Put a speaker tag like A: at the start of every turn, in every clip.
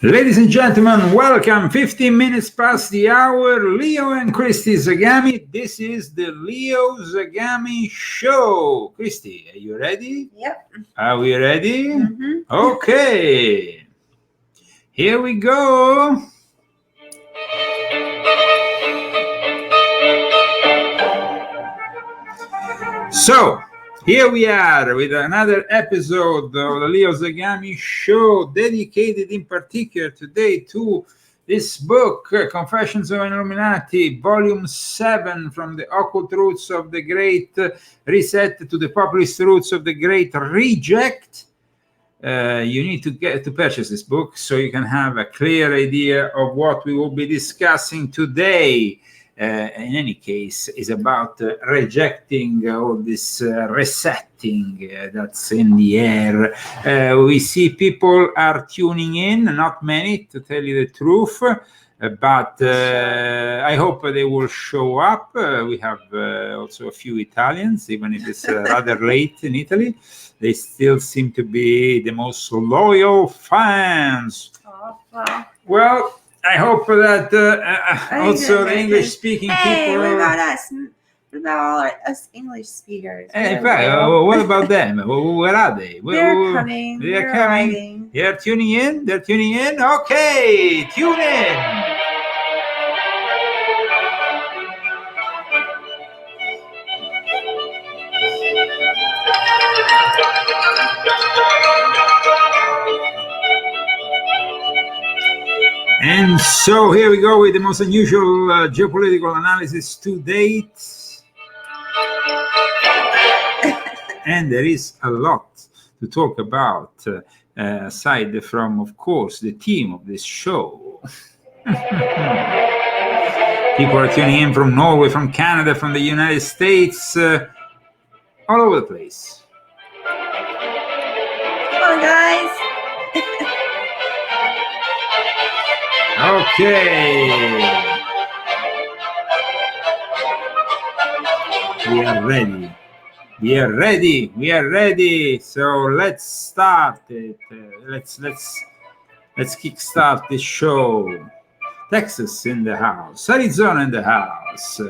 A: Ladies and gentlemen, welcome. 15 minutes past the hour. Leo and Christy Zagami. This is the Leo Zagami Show. Christy, are you ready?
B: Yep.
A: Are we ready?
B: Mm-hmm.
A: Okay. Here we go. So, here we are with another episode of the Leo Zagami Show, dedicated in particular today to this book, Confessions of an Illuminati, Volume 7, from the Occult Roots of the Great Reset to the Populist Roots of the Great Reject. You need to purchase this book so you can have a clear idea of what we will be discussing today. In any case, is about rejecting all this resetting that's in the air. We see people are tuning in, not many, to tell you the truth, but I hope they will show up. We have also a few Italians, even if it's rather late in Italy. They still seem to be the most loyal fans.
B: Oh, wow.
A: Well, I hope that also the English-speaking people.
B: What about us? What about all us English speakers?
A: What about them? Where are they?
B: They're coming.
A: They're coming.
B: Arriving.
A: They're tuning in. They're tuning in. Okay, tune in. And so here we go with the most unusual geopolitical analysis to date. And there is a lot to talk about, aside from, of course, the theme of this show. People are tuning in from Norway, from Canada, from the United States, all over the place.
B: Come on, guys.
A: Okay. We are ready. We are ready. We are ready. So let's start it. Let's kickstart this show. Texas in the house. Arizona in the house.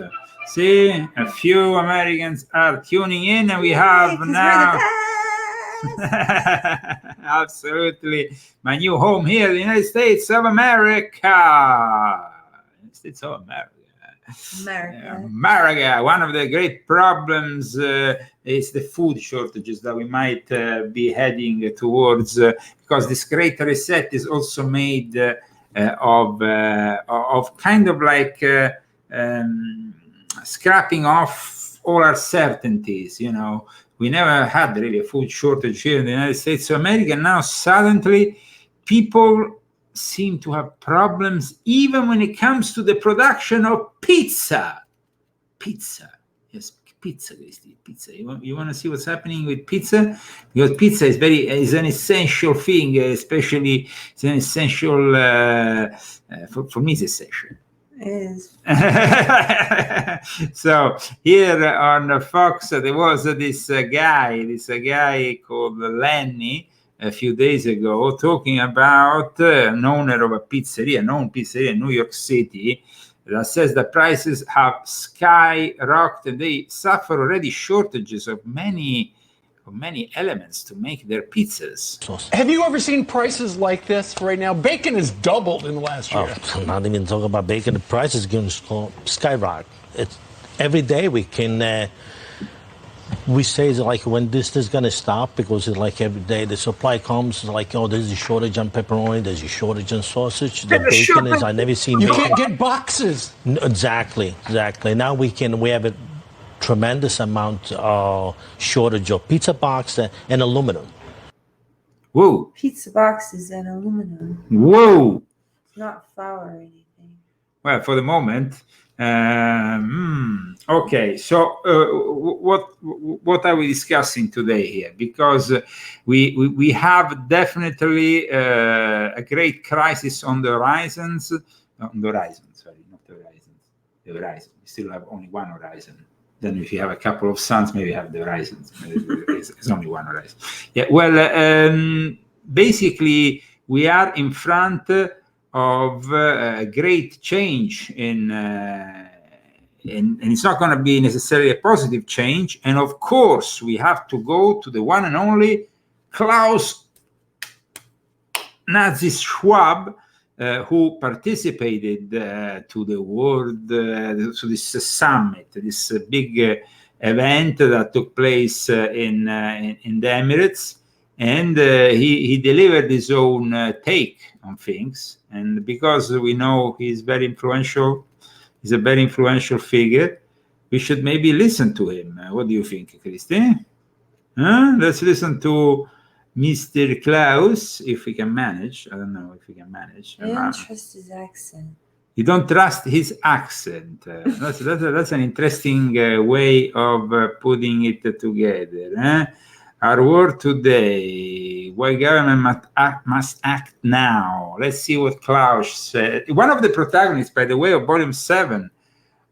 A: See, a few Americans are tuning in, and we have now. Absolutely, my new home here, the United States of America. United States of America. America. One of the great problems is the food shortages that we might be heading towards, because this great reset is also made of kind of like scrapping off all our certainties, you know. We never had really a food shortage here in the United States of America. Now suddenly people seem to have problems even when it comes to the production of pizza. Pizza. Yes, pizza, Christy. Pizza. You want to see what's happening with pizza? Because pizza is an essential thing, especially it's an essential, for me it's essential.
B: Is.
A: So here on Fox there was this guy called Lenny a few days ago talking about an owner of a known pizzeria in New York City, that says the prices have skyrocketed and they suffer already shortages of many elements to make their pizzas.
C: Have you ever seen prices like this right now? Bacon has doubled in the last year.
D: Oh, not even talk about bacon. The price is going to skyrocket. It's every day we can. We say it's like when this is going to stop, because it's like every day the supply comes like, oh, there's a shortage on pepperoni, there's a shortage on sausage. The bacon is, I've never seen
C: you
D: bacon.
C: can't get boxes.
D: Exactly. Now we have a tremendous amount shortage of pizza box and aluminum.
A: Whoa.
B: Pizza boxes and aluminum.
A: Whoa.
B: It's not flour or anything.
A: Well, for the moment. Okay, so what are we discussing today here? Because we have definitely a great crisis on the horizons. On the horizon, sorry, not the horizons. The horizon. We still have only one horizon. Then if you have a couple of suns, maybe you have the horizons. It's only one horizon. Yeah. Well, basically, we are in front of a great change and it's not going to be necessarily a positive change. And of course, we have to go to the one and only Klaus Nazi Schwab, who participated to the world, to this summit, this big event that took place in the Emirates. And he delivered his own take on things. And because we know he's very influential, he's a very influential figure, we should maybe listen to him. What do you think, Christine? Let's listen to Mr. Klaus, if we can manage. I don't know if we can manage.
B: I don't trust his accent.
A: You don't trust his accent. That's an interesting way of putting it together. Our word today, why government must act now. Let's see what Klaus said. One of the protagonists, by the way, of volume 7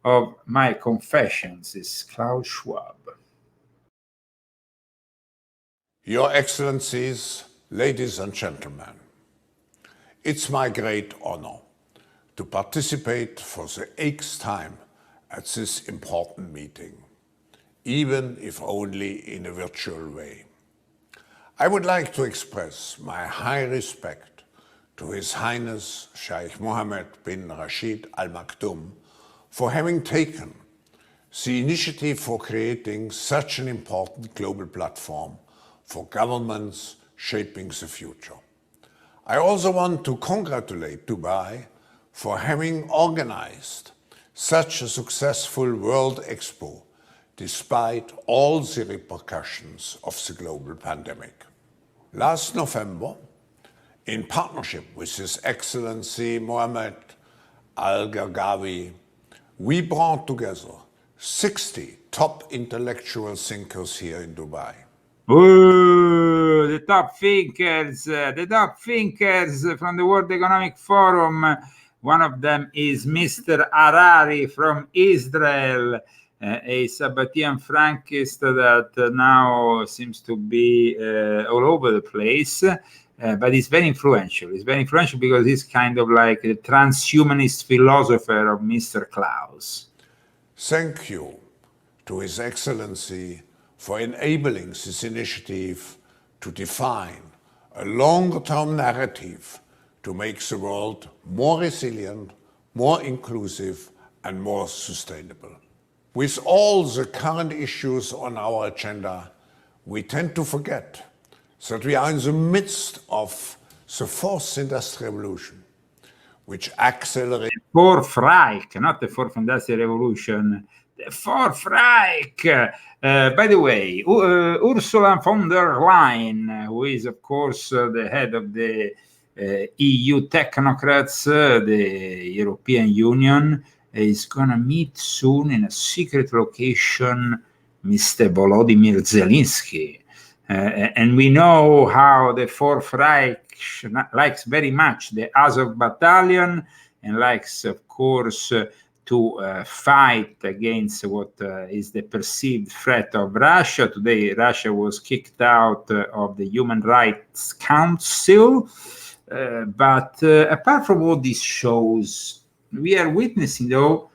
A: of my Confessions is Klaus Schwab.
E: Your Excellencies, ladies and gentlemen, it's my great honor to participate for the 8th time at this important meeting, even if only in a virtual way. I would like to express my high respect to His Highness Sheikh Mohammed bin Rashid Al Maktoum for having taken the initiative for creating such an important global platform for governments shaping the future. I also want to congratulate Dubai for having organized such a successful World Expo despite all the repercussions of the global pandemic. Last November, in partnership with His Excellency Mohammed Al-Gargawi, we brought together 60 top intellectual thinkers here in Dubai.
A: Ooh, the top thinkers from the World Economic Forum. One of them is Mr. Harari from Israel, a Sabbatian Frankist that now seems to be all over the place, but he's very influential. He's very influential because he's kind of like the transhumanist philosopher of Mr. Klaus.
E: Thank you to His Excellency for enabling this initiative to define a longer-term narrative to make the world more resilient, more inclusive, and more sustainable. With all the current issues on our agenda, we tend to forget that we are in the midst of the 4th Industrial Revolution, which accelerates...
A: Fourth Reich, not the 4th Industrial Revolution, the Fourth Reich. By the way, Ursula von der Leyen, who is, of course, the head of the EU technocrats, the European Union, is going to meet soon in a secret location Mr. Volodymyr Zelensky. And we know how the Fourth Reich likes very much the Azov Battalion and likes, of course, to fight against what is the perceived threat of Russia. Today, Russia was kicked out of the Human Rights Council. But apart from all these shows, we are witnessing, though,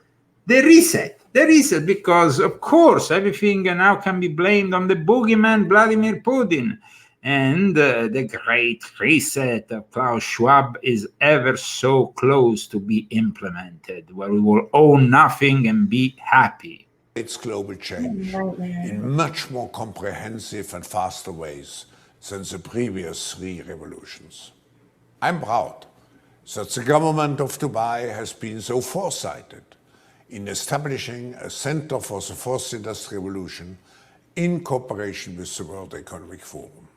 A: the reset, because, of course, everything now can be blamed on the boogeyman, Vladimir Putin. And the great reset of Klaus Schwab is ever so close to be implemented, where we will own nothing and be happy.
E: It's global change in much more comprehensive and faster ways than the previous 3 revolutions. I'm proud that the government of Dubai has been so foresighted in establishing a Center for the 4th Industrial Revolution in cooperation with the World Economic Forum.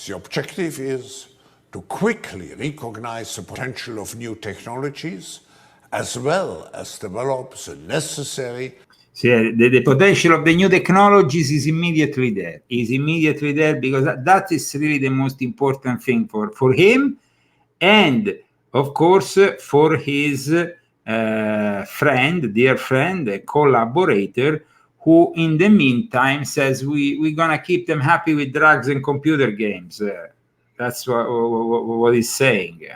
E: The objective is to quickly recognize the potential of new technologies as well as develop the necessary...
A: The potential of the new technologies is immediately there. Because that is really the most important thing for him and, of course, for his dear friend, a collaborator, who in the meantime says we're going to keep them happy with drugs and computer games. That's what he's saying.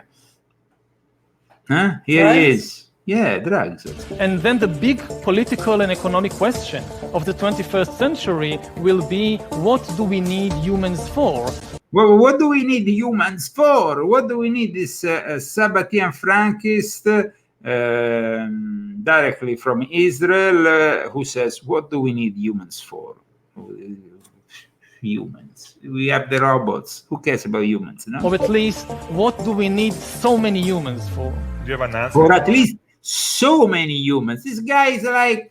A: Huh? Here
B: Drugs?
A: he is. Yeah, drugs.
F: And then the big political and economic question of the 21st century will be, what do we need humans for?
A: Well, what do we need humans for? What do we need this Sabbatian Frankist directly from Israel who says, what do we need humans for? Humans. We have the robots. Who cares about humans? No?
F: Or at least, what do we need so many humans for?
G: Do you have an answer?
A: For at least so many humans. This guy is like,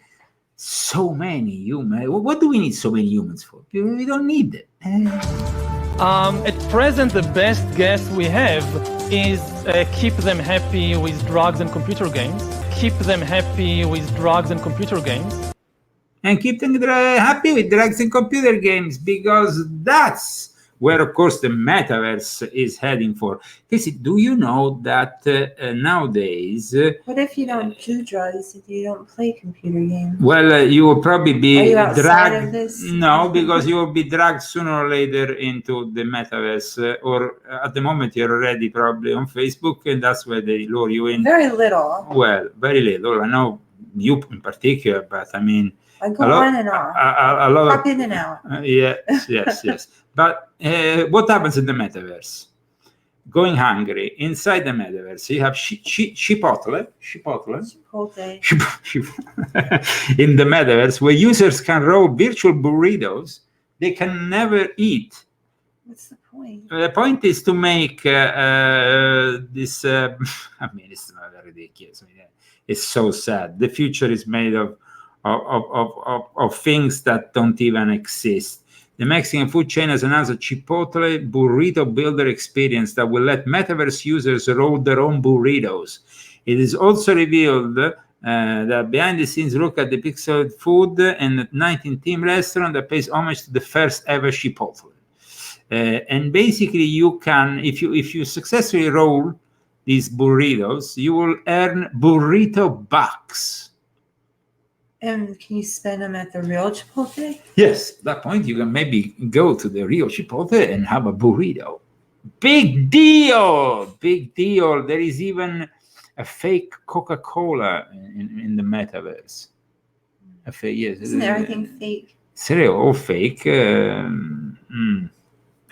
A: so many humans. What do we need so many humans for? We don't need it.
F: At present, the best guess we have is keep them happy with drugs and computer games. Keep them happy with drugs and computer games.
A: And keep them happy with drugs and computer games, because that's where, of course, the metaverse is heading for. Casey, do you know that nowadays...
B: What if you don't do drugs if you don't play computer games?
A: Well, you will probably be
B: Are you outside
A: dragged.
B: of this?
A: No, because you will be dragged sooner or later into the metaverse, or at the moment you're already probably on Facebook, and that's where they lure you in.
B: Very little.
A: Well, very little. I know you in particular, but I mean,
B: I go on and off.
A: a lot
B: Pop
A: of
B: in and out.
A: yes. But what happens in the metaverse? Going hungry inside the metaverse, you have Chipotle in the metaverse, where users can roll virtual burritos they can never eat.
B: What's the point?
A: The point is to make this. I mean, it's not ridiculous. I mean, it's so sad. The future is made of things that don't even exist. The Mexican food chain has announced a Chipotle burrito builder experience that will let metaverse users roll their own burritos. It is also revealed that behind the scenes look at the pixel food and 19-team restaurant that pays homage to the first ever Chipotle. And basically, you can, if you successfully roll these burritos, you will earn burrito bucks.
B: And can you spend them at the real Chipotle?
A: Yes, at that point you can maybe go to the real Chipotle and have a burrito. Big deal! Big deal. There is even a fake Coca-Cola in the metaverse. A fake, yes.
B: Isn't everything fake?
A: It's really all fake. I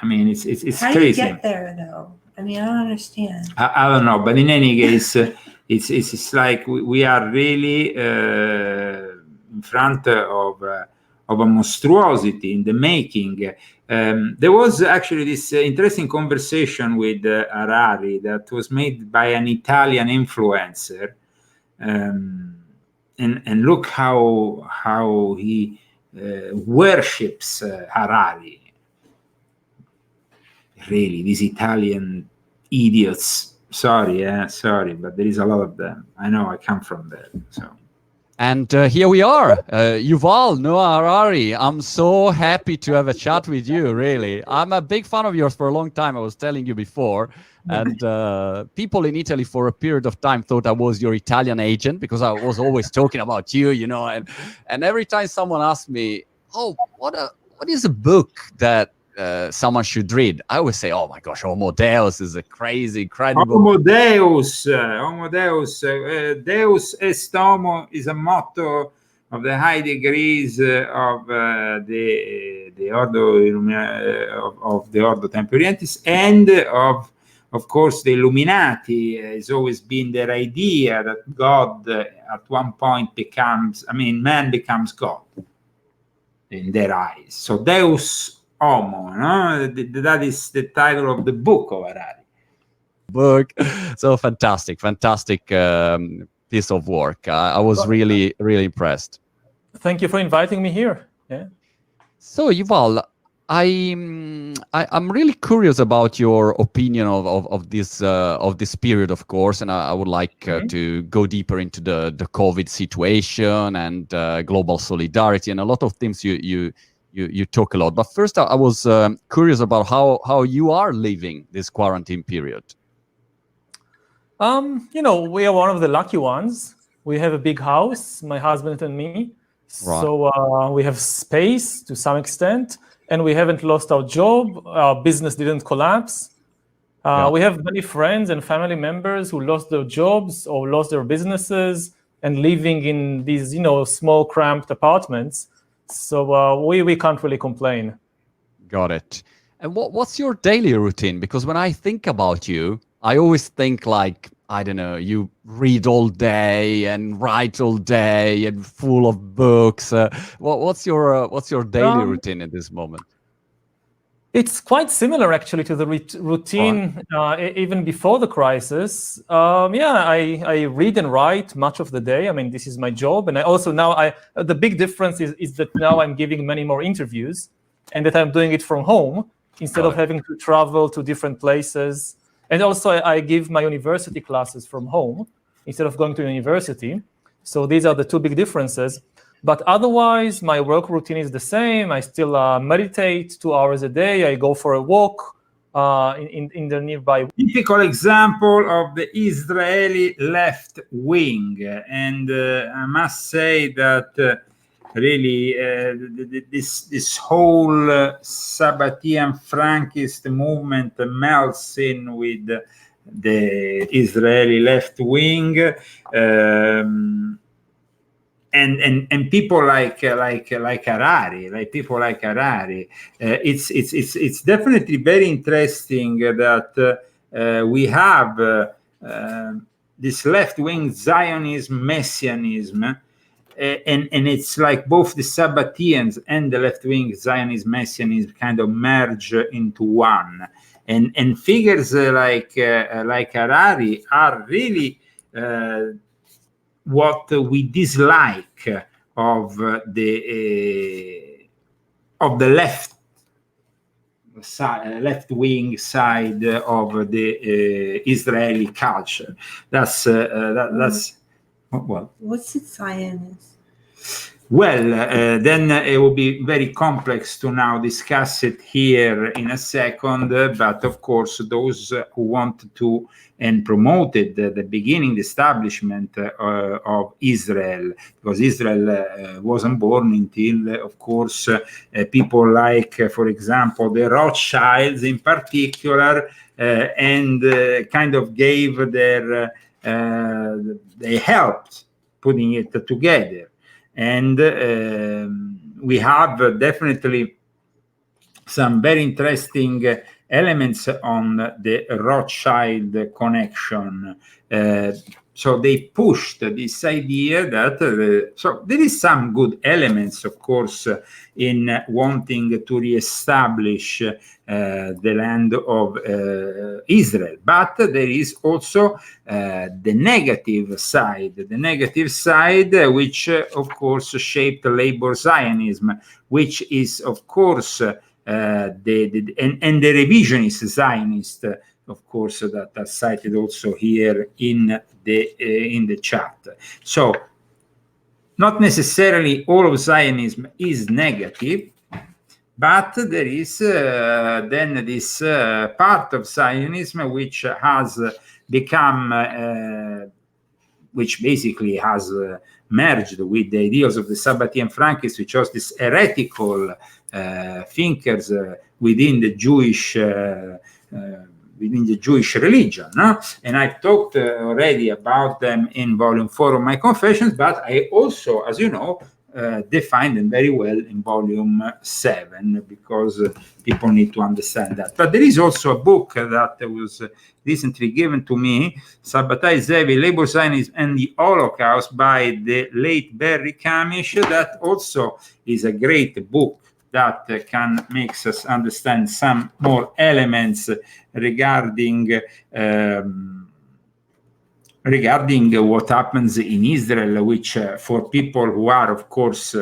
A: mean, it's
B: How
A: crazy.
B: do you get there, though? I mean, I don't understand.
A: I don't know, but in any case, it's like we are really in front of a monstruosity in the making. There was actually this interesting conversation with Harari that was made by an Italian influencer, and look how he worships Harari. Really, these Italian idiots. Sorry, but there is a lot of them. I know, I come from there. So.
H: And here we are, Yuval Noah Harari. I'm so happy to have a chat with you, really. I'm a big fan of yours for a long time, I was telling you before. And people in Italy for a period of time thought I was your Italian agent because I was always talking about you, you know. And every time someone asked me, oh, what is a book that someone should read, I always say, oh my gosh, Homo Deus is a crazy, incredible...
A: Homo Deus, Deus est homo is a motto of the high degrees of the Ordo Templi Orientis, and of course the Illuminati. Has always been their idea that God at one point man becomes God in their eyes. So Deus Homo, no? That is the title of the book of Harari.
H: So fantastic piece of work. I was really impressed.
F: Thank you for inviting me here. Yeah.
H: So Yuval, I'm really curious about your opinion of this period, of course, and I would like to go deeper into the COVID situation and global solidarity and a lot of things you talk a lot. But first, I was curious about how you are living this quarantine period.
F: You know, we are one of the lucky ones. We have a big house, my husband and me. Right. So we have space to some extent, and we haven't lost our job. Our business didn't collapse. We have many friends and family members who lost their jobs or lost their businesses and living in these, small, cramped apartments. So we can't really complain.
H: Got it. And what's your daily routine? Because when I think about you, I always think like, I don't know, you read all day and write all day and full of books. What's your daily routine at this moment?
F: It's quite similar, actually, to the routine even before the crisis. I read and write much of the day. I mean, this is my job. And I also now, the big difference is that now I'm giving many more interviews and that I'm doing it from home instead of having to travel to different places. And also, I give my university classes from home instead of going to university. So these are the two big differences. But otherwise, my work routine is the same. I still meditate 2 hours a day. I go for a walk in the nearby.
A: Typical example of the Israeli left wing. And I must say that really this whole Sabbatian Frankist movement melts in with the Israeli left wing. And people like Harari, it's definitely very interesting that we have this left-wing Zionism, Messianism, and it's like both the Sabbatians and the left-wing Zionism, Messianism kind of merge into one, and figures like Harari are really what we dislike of the left-wing side of the Israeli culture. That's well.
B: What's it, Zionist?
A: Well, then it will be very complex to now discuss it here in a second, but of course, those who want to and promoted the beginning, the establishment of Israel, because Israel wasn't born until, of course, people like, for example, the Rothschilds in particular, and kind of gave their, they helped putting it together. And we have definitely some very interesting elements on the Rothschild connection. So they pushed this idea that, so there is some good elements, of course, in wanting to reestablish the land of Israel. But there is also the negative side, which, of course, shaped labor Zionism, which is, of course, the revisionist Zionist, of course, that are cited also here in the chat. So, not necessarily all of Zionism is negative, but there is then this part of Zionism which has become, which basically has merged with the ideals of the Sabbatian Frankists, which was this heretical thinkers within the Jewish religion, no? And I talked already about them in volume 4 of my Confessions, but I also, as you know, defined them very well in volume 7, because people need to understand that. But there is also a book that was recently given to me, Sabbatai Zevi, Labor Zionism and the Holocaust, by the late Barry Kamish, that also is a great book that can make us understand some more elements regarding what happens in Israel, which for people who are, of course,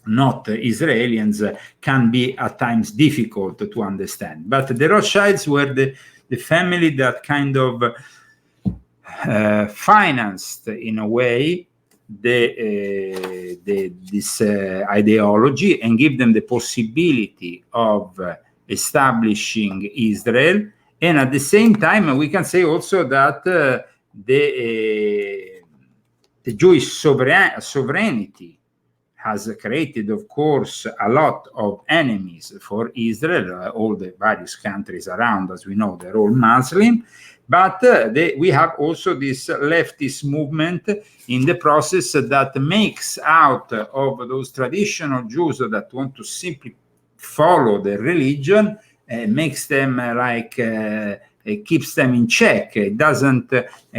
A: not Israelis, can be at times difficult to understand. But the Rothschilds were the family that kind of financed, in a way, this ideology, and give them the possibility of establishing Israel. And at the same time, we can say also that the Jewish sovereignty has created, of course, a lot of enemies for Israel. All the various countries around, as we know, they're all Muslim. But we have also this leftist movement in the process that makes out of those traditional Jews that want to simply follow the religion, makes them it keeps them in check. It doesn't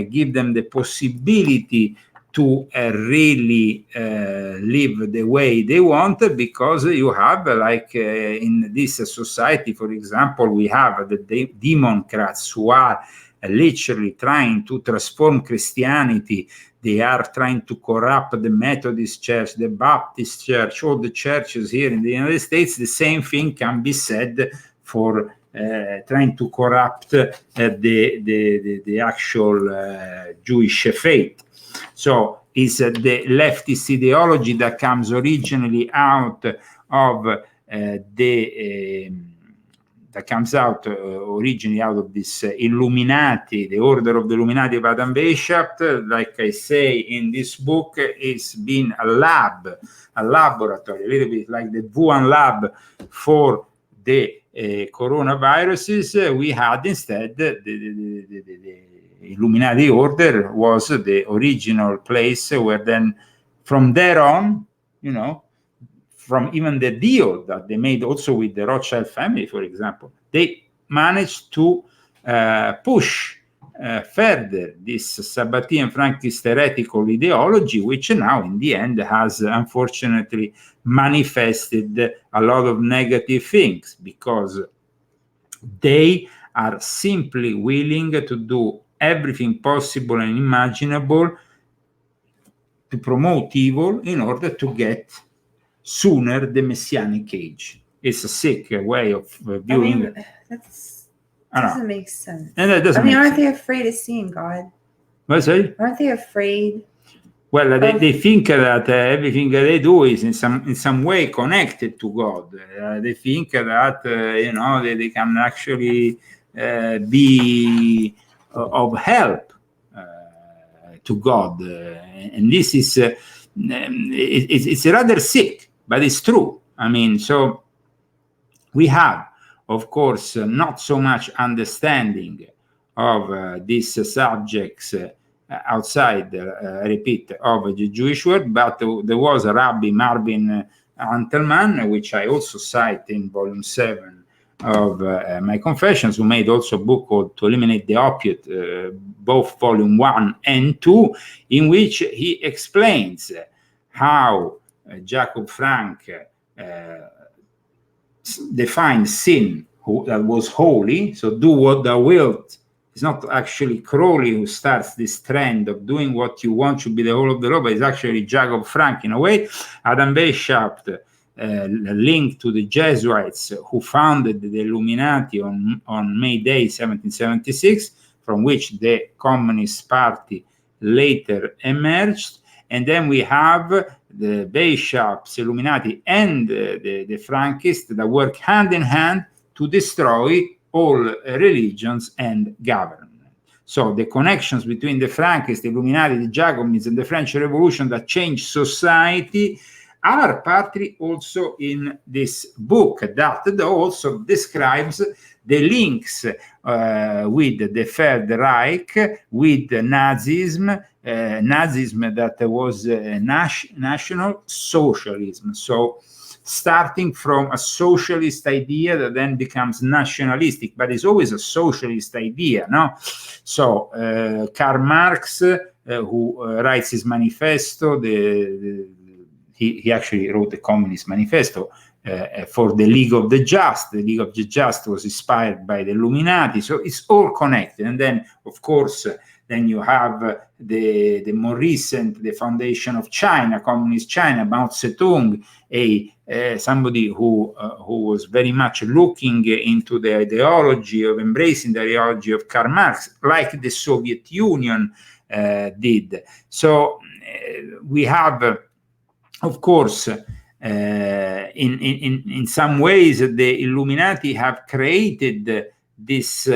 A: give them the possibility to really live the way they want, because you have, in this society, for example, we have the Democrats who are literally trying to transform Christianity. They are trying to corrupt the Methodist Church, the Baptist Church, all the churches here in the United States. The same thing can be said for trying to corrupt the actual Jewish faith. So it's the leftist ideology that comes originally out of originally out of this Illuminati, the order of the Illuminati of Adam Weishaupt. Like I say in this book, it's been a laboratory, a little bit like the Wuhan lab for the coronaviruses. We had instead the Illuminati order was the original place where then from there on, from even the deal that they made also with the Rothschild family, for example, they managed to push further this Sabbatean Frankist heretical ideology, which now in the end has unfortunately manifested a lot of negative things, because they are simply willing to do everything possible and imaginable to promote evil in order to get sooner the messianic age. It's a sick way of viewing it.
B: That doesn't make sense.
A: And that doesn't
B: aren't they afraid of seeing God?
A: What, sorry?
B: Aren't they afraid?
A: Well, they think that everything that they do is in some way connected to God. They think that they can actually be of help to God, and this is it's rather sick, but it's true. I mean, so we have, of course, not so much understanding of these subjects outside, I repeat, of the Jewish world, but there was a Rabbi Marvin Antelman, which I also cite in volume 7 of my Confessions, who made also a book called To Eliminate the Opiate, both volume 1 and 2, in which he explains how Jacob Frank defined sin that was holy, so do what thou wilt. It's not actually Crowley who starts this trend of doing what you want should be the whole of the law, but it's actually Jacob Frank in a way. Adam Weishaupt linked to the Jesuits who founded the Illuminati on May Day 1776, from which the Communist Party later emerged. And then we have the Weishaupt's Illuminati and the Frankists that work hand in hand to destroy all religions and government. So the connections between the Frankists, the Illuminati, the Jacobins, and the French Revolution that changed society are partly also in this book that also describes the links with the Third Reich, with Nazism, Nazism that was national socialism. So starting from a socialist idea that then becomes nationalistic, but it's always a socialist idea, no? So Karl Marx, who writes his manifesto, he actually wrote the Communist Manifesto for the League of the Just. The League of the Just was inspired by the Illuminati, so it's all connected. And then, of course, then you have the more recent, the foundation of China, Communist China, Mao Zedong, somebody who was very much looking into the ideology of embracing the ideology of Karl Marx, like the Soviet Union did. So we have, of course, in some ways, the Illuminati have created this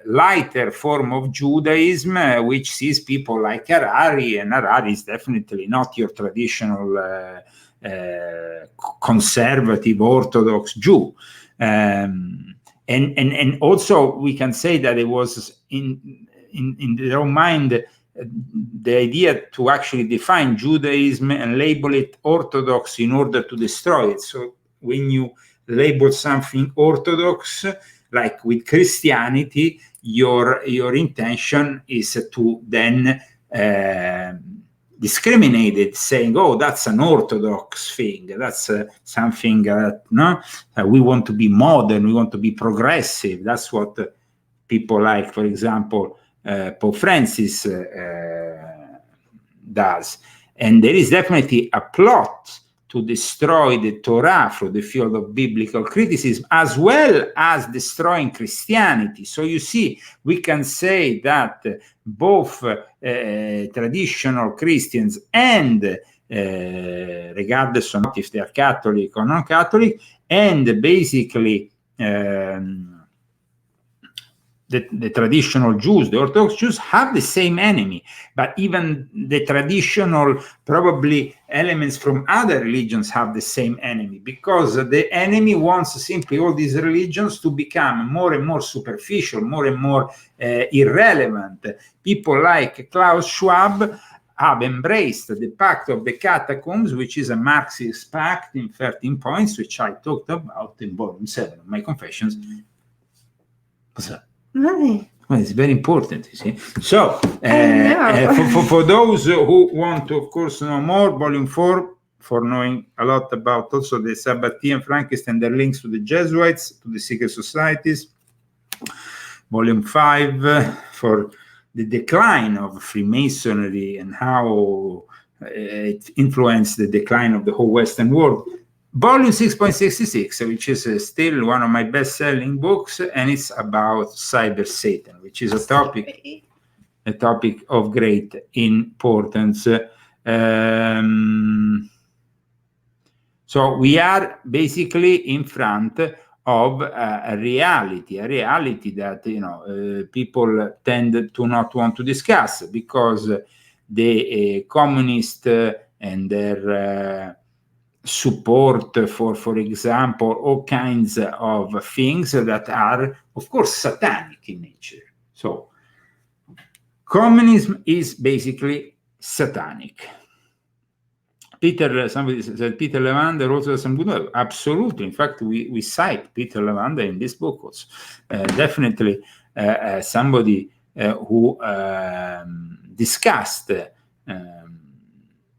A: lighter form of Judaism, which sees people like Harari, and Harari is definitely not your traditional conservative Orthodox Jew. And also we can say that it was in their own mind the idea to actually define Judaism and label it Orthodox in order to destroy it. So when you label something Orthodox, like with Christianity, your intention is to then discriminate it, saying, "Oh, that's an Orthodox thing. That's something that we want to be modern. We want to be progressive." That's what people like, for example, Pope Francis does. And there is definitely a plot to destroy the Torah from the field of biblical criticism, as well as destroying Christianity. So you see, we can say that both traditional Christians and regardless of if they are Catholic or non-Catholic, and basically the traditional Jews, the Orthodox Jews, have the same enemy, but even the traditional, probably elements from other religions have the same enemy, because the enemy wants simply all these religions to become more and more superficial, more and more irrelevant. People like Klaus Schwab have embraced the Pact of the Catacombs, which is a Marxist pact in 13 points, which I talked about in volume 7 of my Confessions. What's that?
B: Nothing.
A: Well, it's very important, you see. So, for those who want to, of course, know more, volume 4, for knowing a lot about also the Sabbatean Frankenstein, their links to the Jesuits, to the secret societies. Volume 5, for the decline of Freemasonry and how it influenced the decline of the whole Western world. Volume 6.66, which is still one of my best-selling books, and it's about cyber Satan, which is a topic of great importance. So we are basically in front of a reality that people tend to not want to discuss, because the communist and their support for example, all kinds of things that are, of course, satanic in nature. So communism is basically satanic. Somebody said Peter Levender also has some good work. Absolutely. In fact, we cite Peter Levender in this book also. Definitely somebody who discussed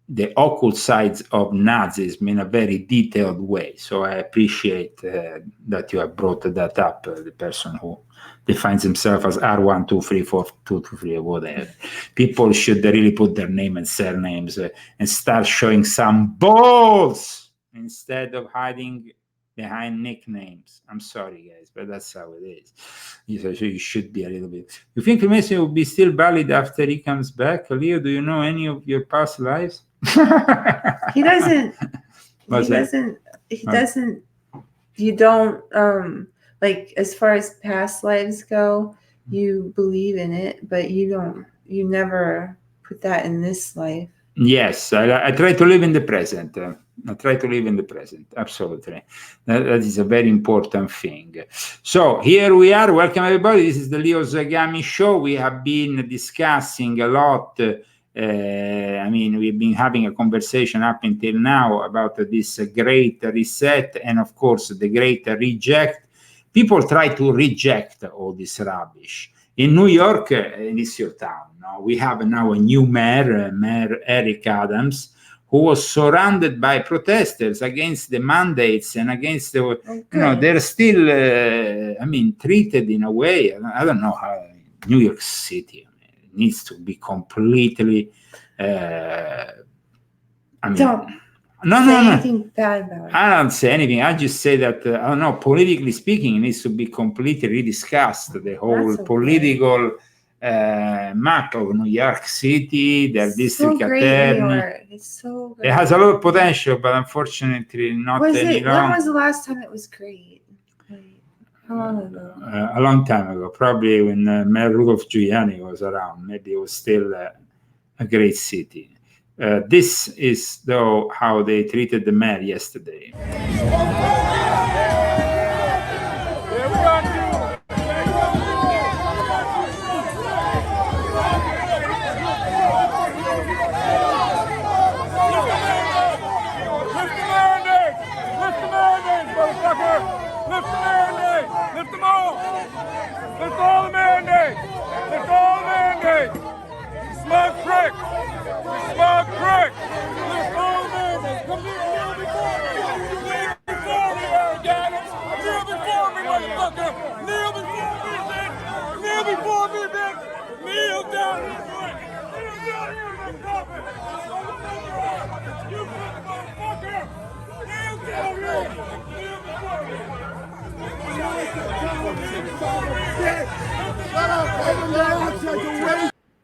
A: the occult sides of Nazism in a very detailed way. So I appreciate that you have brought that up, the person who defines himself as R1234223 or whatever. People should really put their name and surnames and start showing some balls instead of hiding behind nicknames. I'm sorry, guys, but that's how it is. You should be a little bit. You think Freemason will be still valid after he comes back? Leo, do you know any of your past lives?
B: He doesn't. He doesn't. You don't. Like, as far as past lives go, you believe in it, but you don't. You never put that in this life. Yes,
A: I try to live in the present. Absolutely. That is a very important thing. So here we are. Welcome, everybody. This is the Leo Zagami Show. We have been discussing a lot. We've been having a conversation up until now about this great reset and, of course, the great reject. People try to reject all this rubbish. In New York, it is your town. No? We have now a new mayor, Mayor Eric Adams, who was surrounded by protesters against the mandates and against the, they're still, treated in a way. I don't know how New York City needs to be completely.
B: Don't say anything bad about it.
A: I don't say anything. I just say that, politically speaking, it needs to be completely rediscussed. The whole political map of New York City, their district attorney.
B: It's so great.
A: It has a lot of potential, but unfortunately not any longer.
B: When was the last time it was great? How long ago?
A: A long time ago, probably when Mayor Rudolph Giuliani was around. Maybe it was still a great city. This is, though, how they treated the mayor yesterday.
G: Lift them all! Lift all the mandates! Lift all the mandates! Smug prick! Smug prick! Lift all the mandates! Come kneel before me! Kneel before me, Arrogantums! Kneel before me, motherfucker! Kneel before me, bitch! Kneel before me, bitch! Kneel down here, boy! Kneel down here, you puppet! You motherfucker! Kneel down here! Kneel before me!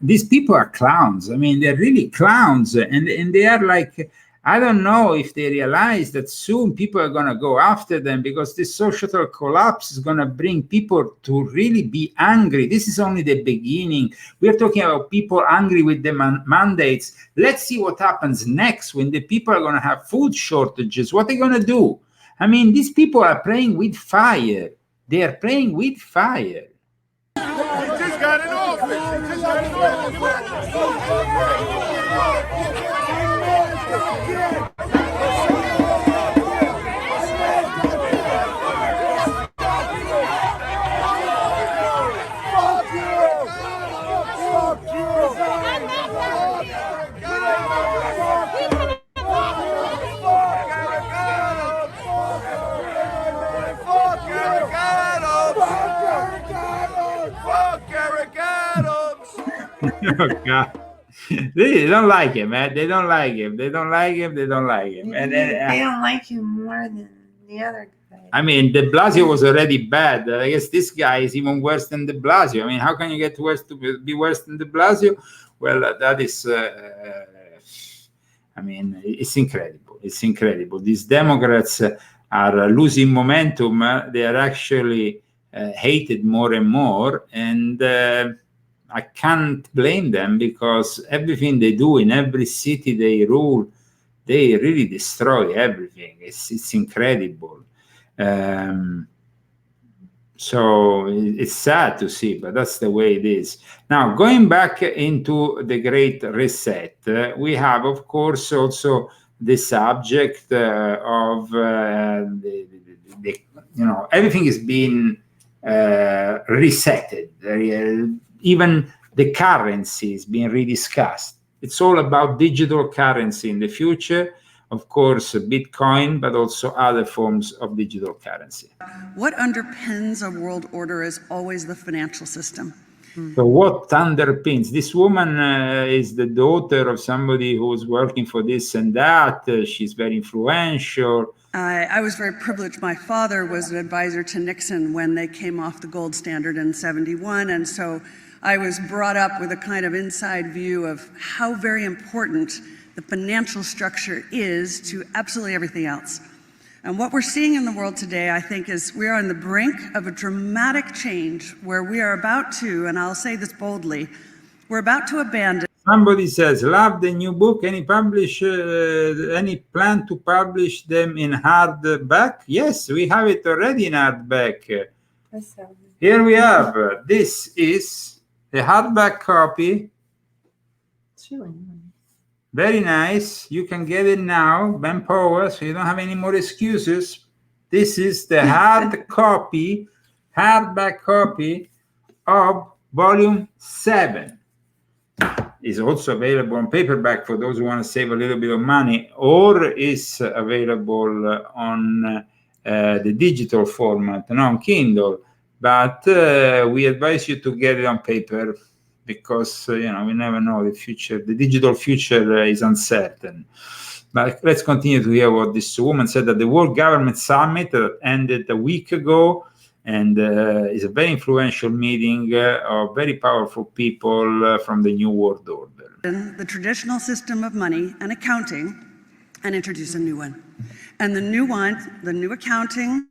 A: These people are clowns. I mean, they're really clowns, and they are like, I don't know if they realize that soon people are going to go after them, because this social collapse is going to bring people to really be angry. This is only the beginning. We are talking about people angry with the mandates. Let's see what happens next when the people are going to have food shortages. What are they going to do? I mean, these people are playing with fire. They are playing with fire.
G: He just got in office. He just got in
A: Oh, God. They don't like him, man. They don't like him. They don't like him. They don't like him. And
B: they don't like him more than the other guy.
A: I mean, De Blasio was already bad. I guess this guy is even worse than De Blasio. I mean, how can you get worse to be worse than De Blasio? Well, that is, I mean, it's incredible. It's incredible. These Democrats are losing momentum. They are actually hated more and more. And I can't blame them, because everything they do in every city they rule, they really destroy everything. It's incredible. So it's sad to see, but that's the way it is. Now, going back into the Great Reset, we have, of course, also the subject of the you know, everything is being resetted. Even the currency is being rediscussed. It's all about digital currency in the future. Of course, Bitcoin, but also other forms of digital currency.
I: What underpins a world order is always the financial system.
A: So what underpins? This woman is the daughter of somebody who was working for this and that. She's very influential.
I: I was very privileged. My father was an advisor to Nixon when they came off the gold standard in '71. And so I was brought up with a kind of inside view of how very important the financial structure is to absolutely everything else. And what we're seeing in the world today, I think, is we are on the brink of a dramatic change where we are about to, and I'll say this boldly, we're about to abandon.
A: Somebody says, love the new book. Any plan to publish them in hardback? Yes, we have it already in hardback. Here we have. This is the hardback copy.
B: It's really nice.
A: Very nice. You can get it now, Ben Power, so you don't have any more excuses. This is the hardback copy of Volume 7. Is also available on paperback for those who want to save a little bit of money, or is available on the digital format, not on Kindle. But we advise you to get it on paper, because you know, we never know the future. The digital future is uncertain. But let's continue to hear what this woman said at the World Government Summit that ended a week ago, and is a very influential meeting of very powerful people from the New World Order.
I: The traditional system of money and accounting, and introduce a new one. And the new one, the new accounting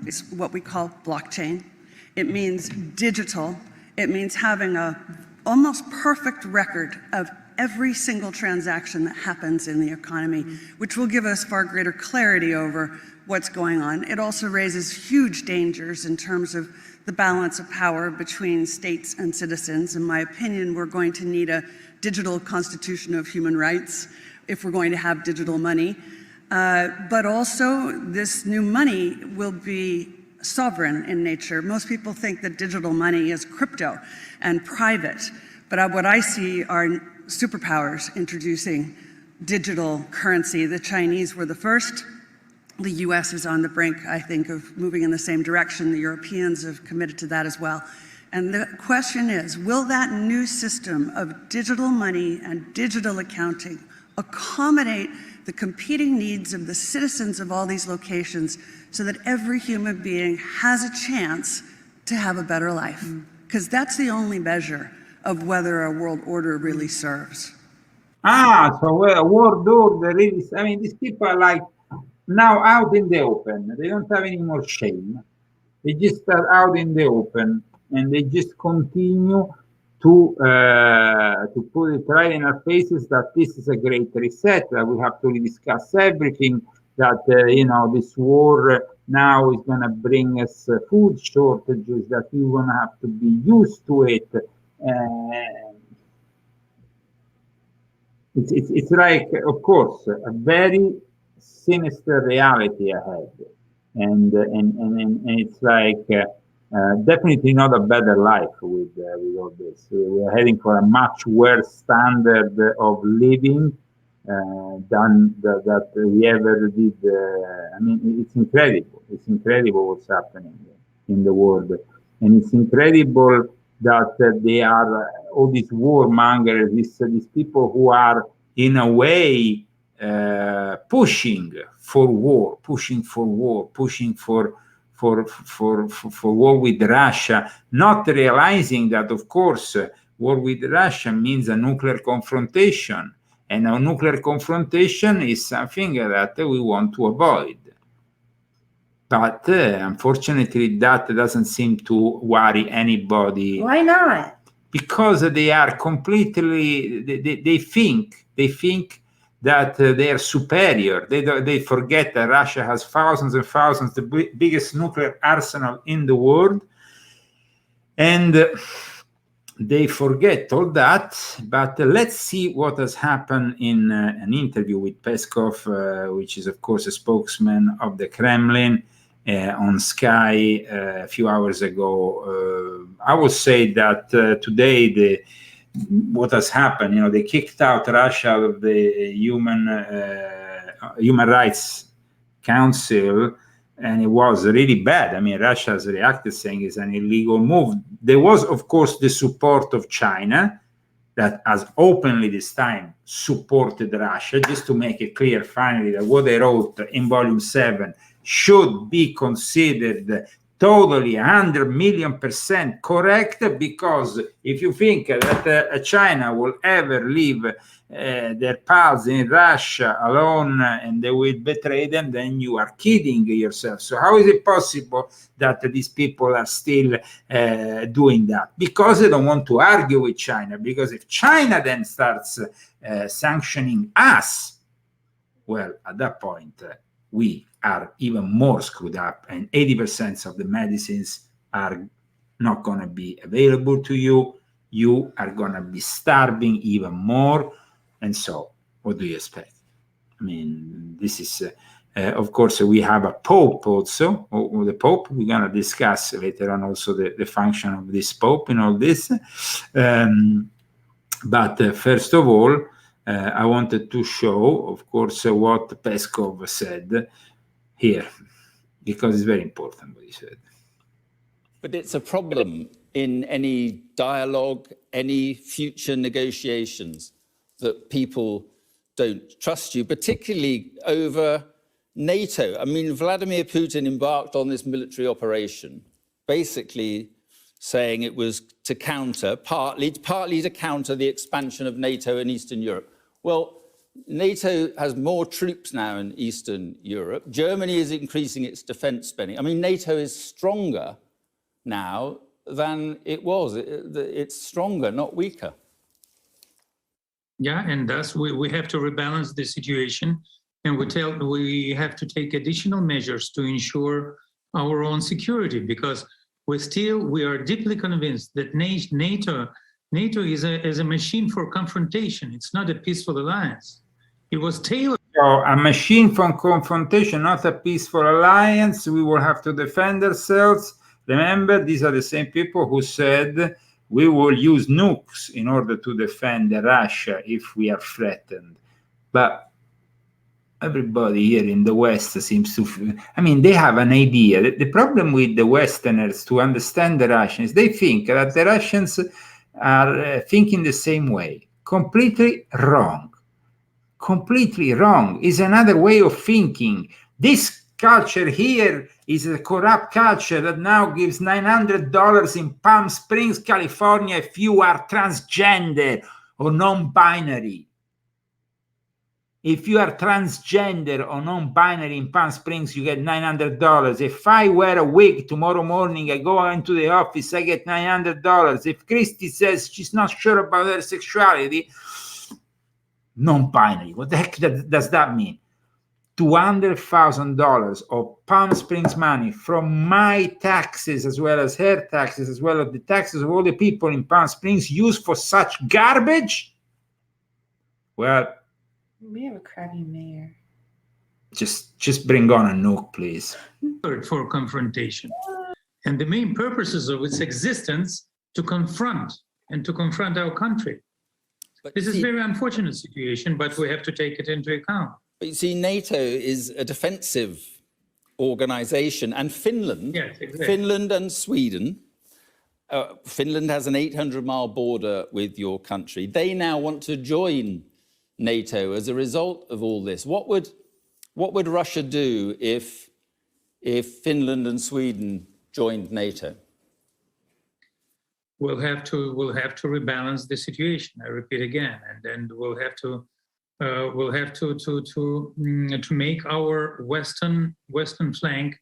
I: is what we call blockchain. It means digital. It means having a almost perfect record of every single transaction that happens in the economy, which will give us far greater clarity over what's going on. It also raises huge dangers in terms of the balance of power between states and citizens. In my opinion, we're going to need a digital constitution of human rights if we're going to have digital money. But also, this new money will be sovereign in nature. Most people think that digital money is crypto and private, but what I see are superpowers introducing digital currency. The Chinese were the first. The US is on the brink, I think, of moving in the same direction. The Europeans have committed to that as well. And the question is, will that new system of digital money and digital accounting accommodate the competing needs of the citizens of all these locations so that every human being has a chance to have a better life? Because that's the only measure of whether a world order really serves.
A: So a world order really, I mean, these people are like now out in the open. They don't have any more shame. They just are out in the open and they just continue to put it right in our faces that this is a great reset, that we have to rediscuss everything, that, you know, this war now is going to bring us food shortages, that we're going to have to be used to it. It's like, of course, a very sinister reality ahead, and it's like definitely not a better life with all this. We're heading for a much worse standard of living than that we ever did. I mean, it's incredible. It's incredible what's happening in the world, and it's incredible that they are all these warmongers, these people who are in a way pushing for war, pushing for war with Russia, not realizing that, of course, war with Russia means a nuclear confrontation, and a nuclear confrontation is something that we want to avoid. But unfortunately, that doesn't seem to worry anybody.
B: Why not?
A: Because they are completely, they think that they are superior. They forget that Russia has thousands and thousands, the biggest nuclear arsenal in the world. And they forget all that. But let's see what has happened in an interview with Peskov, which is, of course, a spokesman of the Kremlin, on Sky a few hours ago. I would say that today what has happened, you know, they kicked out Russia out of the Human Rights Council, and it was really bad. I mean, Russia has reacted saying it's an illegal move. There was, of course, the support of China that has openly this time supported Russia, just to make it clear finally that what they wrote in Volume 7 should be considered totally 100,000,000% correct, because if you think that China will ever leave their pals in Russia alone and they will betray them, then you are kidding yourself. So how is it possible that these people are still doing that? Because they don't want to argue with China, because if China then starts sanctioning us, well, at that point, we are even more screwed up, and 80% of the medicines are not going to be available to you. You are going to be starving even more. And so, what do you expect? I mean, this is, of course, we have a Pope also, or the Pope. We're going to discuss later on also the function of this Pope in all this. But first of all, I wanted to show, of course, what Peskov said here, because it's very important what he said.
J: But it's a problem in any dialogue, any future negotiations, that people don't trust you, particularly over NATO. I mean, Vladimir Putin embarked on this military operation, basically saying it was to counter, partly to counter the expansion of NATO in Eastern Europe. Well, NATO has more troops now in Eastern Europe. Germany is increasing its defense spending. I mean, NATO is stronger now than it was. It's stronger, not weaker.
K: Yeah, and thus we have to rebalance the situation, and we have to take additional measures to ensure our own security, because we are deeply convinced that NATO is a machine for confrontation. It's not a peaceful alliance. It was tailored.
A: So a machine for confrontation, not a peaceful alliance. We will have to defend ourselves. Remember, these are the same people who said we will use nukes in order to defend Russia if we are threatened. But everybody here in the West seems to, they have an idea. The problem with the Westerners to understand the Russians, they think that the Russians are thinking the same way. Completely wrong. Completely wrong. Is another way of thinking. This culture here is a corrupt culture that now gives $900 in Palm Springs, California, if you are transgender or non-binary. If you are transgender or non-binary in Palm Springs, you get $900. If I wear a wig tomorrow morning, I go into the office, I get $900. If Christy says she's not sure about her sexuality, non-binary, what the heck does that mean? $200,000 of Palm Springs money from my taxes, as well as her taxes, as well as the taxes of all the people in Palm Springs, used for such garbage? Well,
B: we have a crappy mayor.
A: Just bring on a nuke, please.
K: For confrontation. And the main purposes of its existence to confront our country. But this is a very unfortunate situation, but we have to take it into account.
J: But you see, NATO is a defensive organization, and Finland,
K: yes, exactly.
J: Finland and Sweden, Finland has an 800-mile border with your country. They now want to join NATO as a result of all this. What would Russia do if Finland and Sweden joined NATO?
K: We'll have to rebalance the situation. I repeat again, and then we'll have to make our western flank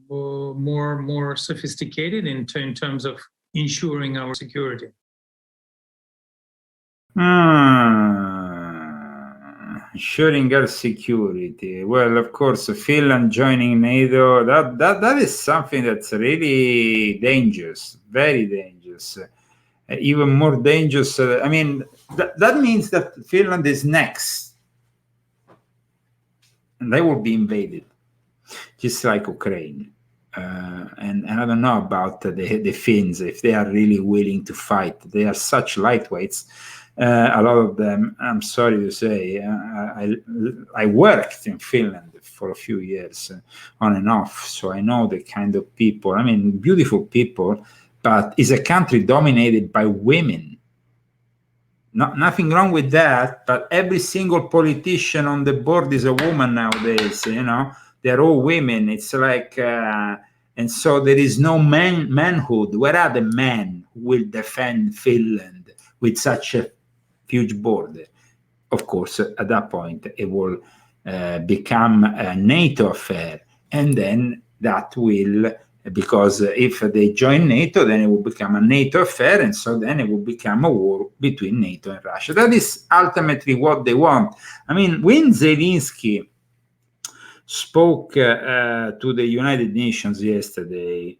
K: more sophisticated in terms of ensuring our security.
A: Ensuring our security. Well, of course, Finland joining NATO, that is something that's really dangerous, very dangerous, even more dangerous. That means that Finland is next, and they will be invaded, just like Ukraine. And I don't know about the Finns, if they are really willing to fight. They are such lightweights. A lot of them, I'm sorry to say, I worked in Finland for a few years on and off, so I know the kind of people. Beautiful people, but it's a country dominated by women. Nothing wrong with that, but every single politician on the board is a woman nowadays. They're all women. It's like, and so there is no manhood. Where are the men who will defend Finland with such a huge border? Of course, at that point, it will become a NATO affair. And then that will, because if they join NATO, then it will become a NATO affair. And so then it will become a war between NATO and Russia. That is ultimately what they want. When Zelensky spoke to the United Nations yesterday,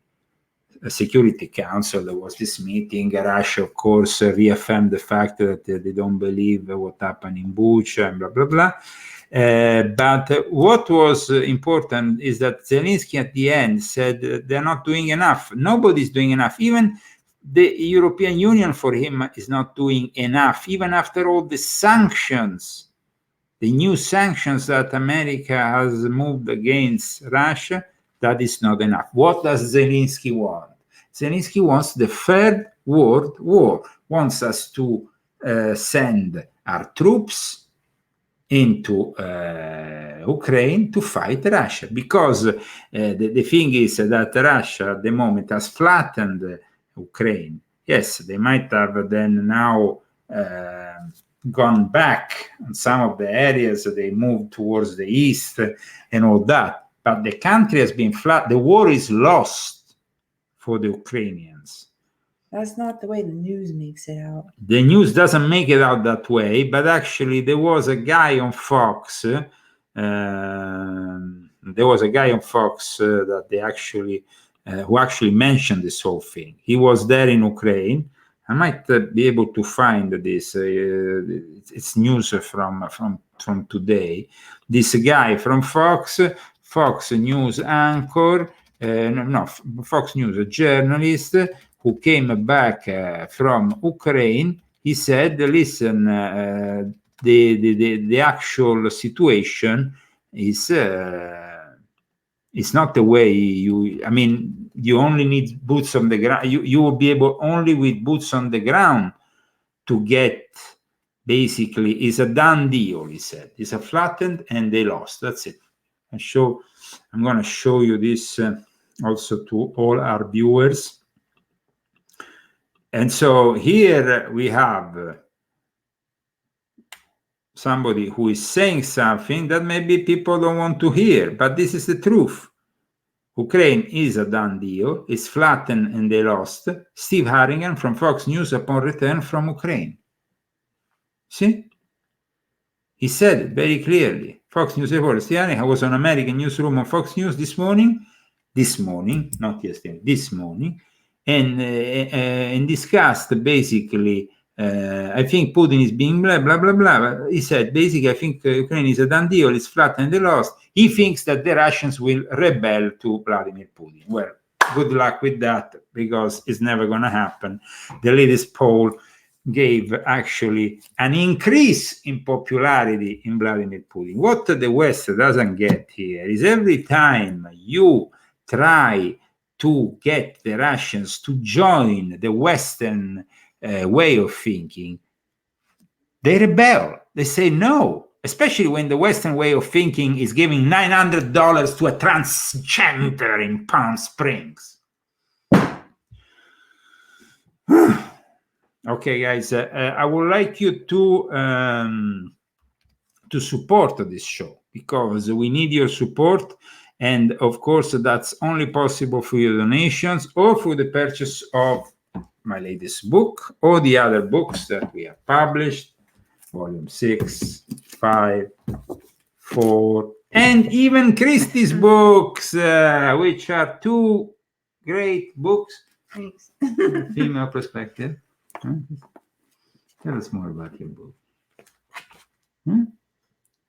A: Security Council, there was this meeting. Russia, of course, reaffirmed the fact that they don't believe what happened in Bucha and blah, blah, blah. But what was important is that Zelensky at the end said they're not doing enough. Nobody's doing enough. Even the European Union for him is not doing enough. Even after all the sanctions, the new sanctions that America has moved against Russia, that is not enough. What does Zelensky want? Zelensky wants the Third World War, wants us to send our troops into Ukraine to fight Russia, because the thing is that Russia at the moment has flattened Ukraine. Yes, they might have then now gone back in some of the areas. They moved towards the east and all that. But the country has been flat. The war is lost for the Ukrainians.
B: That's not the way the news makes it out.
A: The news doesn't make it out that way, but actually there was a guy on Fox. That they actually who actually mentioned this whole thing. He was there in Ukraine. I might be able to find this. It's news from today. This guy from Fox News anchor, Fox News, a journalist who came back from Ukraine. He said, "Listen, the actual situation is not the way you. I mean, you only need boots on the ground. You will be able only with boots on the ground to get." Basically, it's a done deal. He said, "It's a flattened and they lost. That's it." I'm going to show you this also to all our viewers. And so here we have somebody who is saying something that maybe people don't want to hear, but this is the truth. Ukraine is a done deal. It's flattened and they lost. Steve Harrigan from Fox News upon return from Ukraine. See? He said it very clearly. Fox News reporter Steve Harrigan was on American newsroom on Fox News this morning, not yesterday, this morning, and discussed basically, I think Putin is being blah, blah, blah, blah. He said, basically, I think Ukraine is a done deal, it's flat and they lost. He thinks that the Russians will rebel to Vladimir Putin. Well, good luck with that, because it's never going to happen. The latest poll gave actually an increase in popularity in Vladimir Putin. What the West doesn't get here is every time you try to get the Russians to join the Western way of thinking, they rebel. They say no, especially when the Western way of thinking is giving $900 to a transgender in Palm Springs. Okay, guys, I would like you to support this show, because we need your support. And of course, that's only possible through your donations or through the purchase of my latest book or the other books that we have published, volume 6, 5, 4, and even Christie's books, which are two great books.
B: Thanks.
A: Female perspective. Tell us more about your book.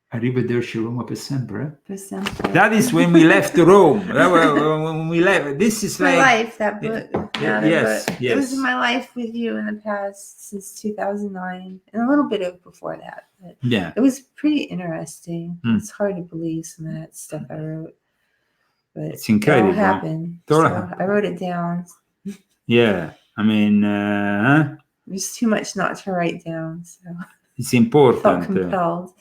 A: Arrivederci Roma per sempre.
B: Per sempre.
A: That is when we left Rome. When we left. This is
B: my
A: like
B: life. That book.
A: Yes.
B: It was my life with you in the past since 2009, and a little bit of before that. But
A: yeah,
B: it was pretty interesting. It's hard to believe some of that stuff I wrote, but
A: it's incredible.
B: It all happened. I wrote it down.
A: Yeah, I mean,
B: there's too much not to write down, so
A: it's important.
B: I felt compelled.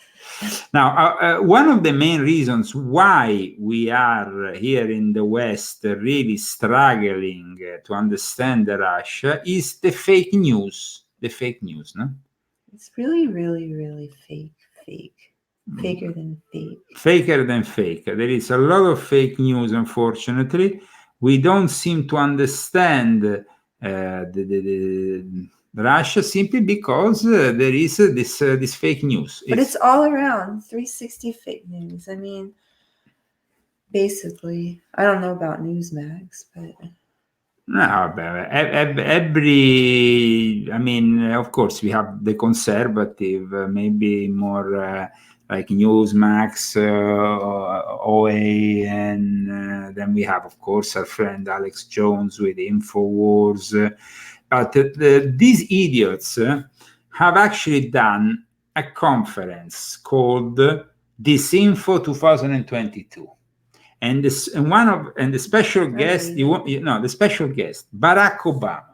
A: Now, one of the main reasons why we are here in the West really struggling to understand Russia is the fake news. The fake news, no?
B: It's really, really, really fake. Faker than fake.
A: Faker than fake. There is a lot of fake news, unfortunately. We don't seem to understand the Russia simply because there is this fake news.
B: But it's all around 360 fake news. I mean, basically, I don't know about Newsmax, but
A: no, I mean, of course, we have the conservative, maybe more like Newsmax, OA, and then we have, of course, our friend Alex Jones with InfoWars. But these idiots have actually done a conference called Disinfo 2022, and the special guest, the special guest, Barack Obama,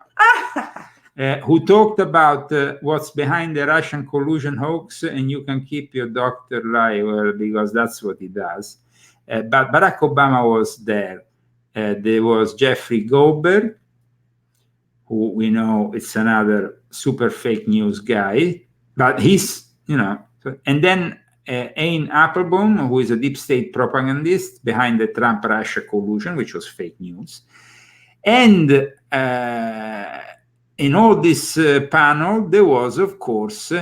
A: who talked about what's behind the Russian collusion hoax, and you can keep your Dr. Liar because that's what he does. But Barack Obama was there. There was Jeffrey Goldberg, who we know it's another super fake news guy. But he's, and then Ayn Applebaum, who is a deep state propagandist behind the Trump-Russia collusion, which was fake news. And in all this panel, there was, of course,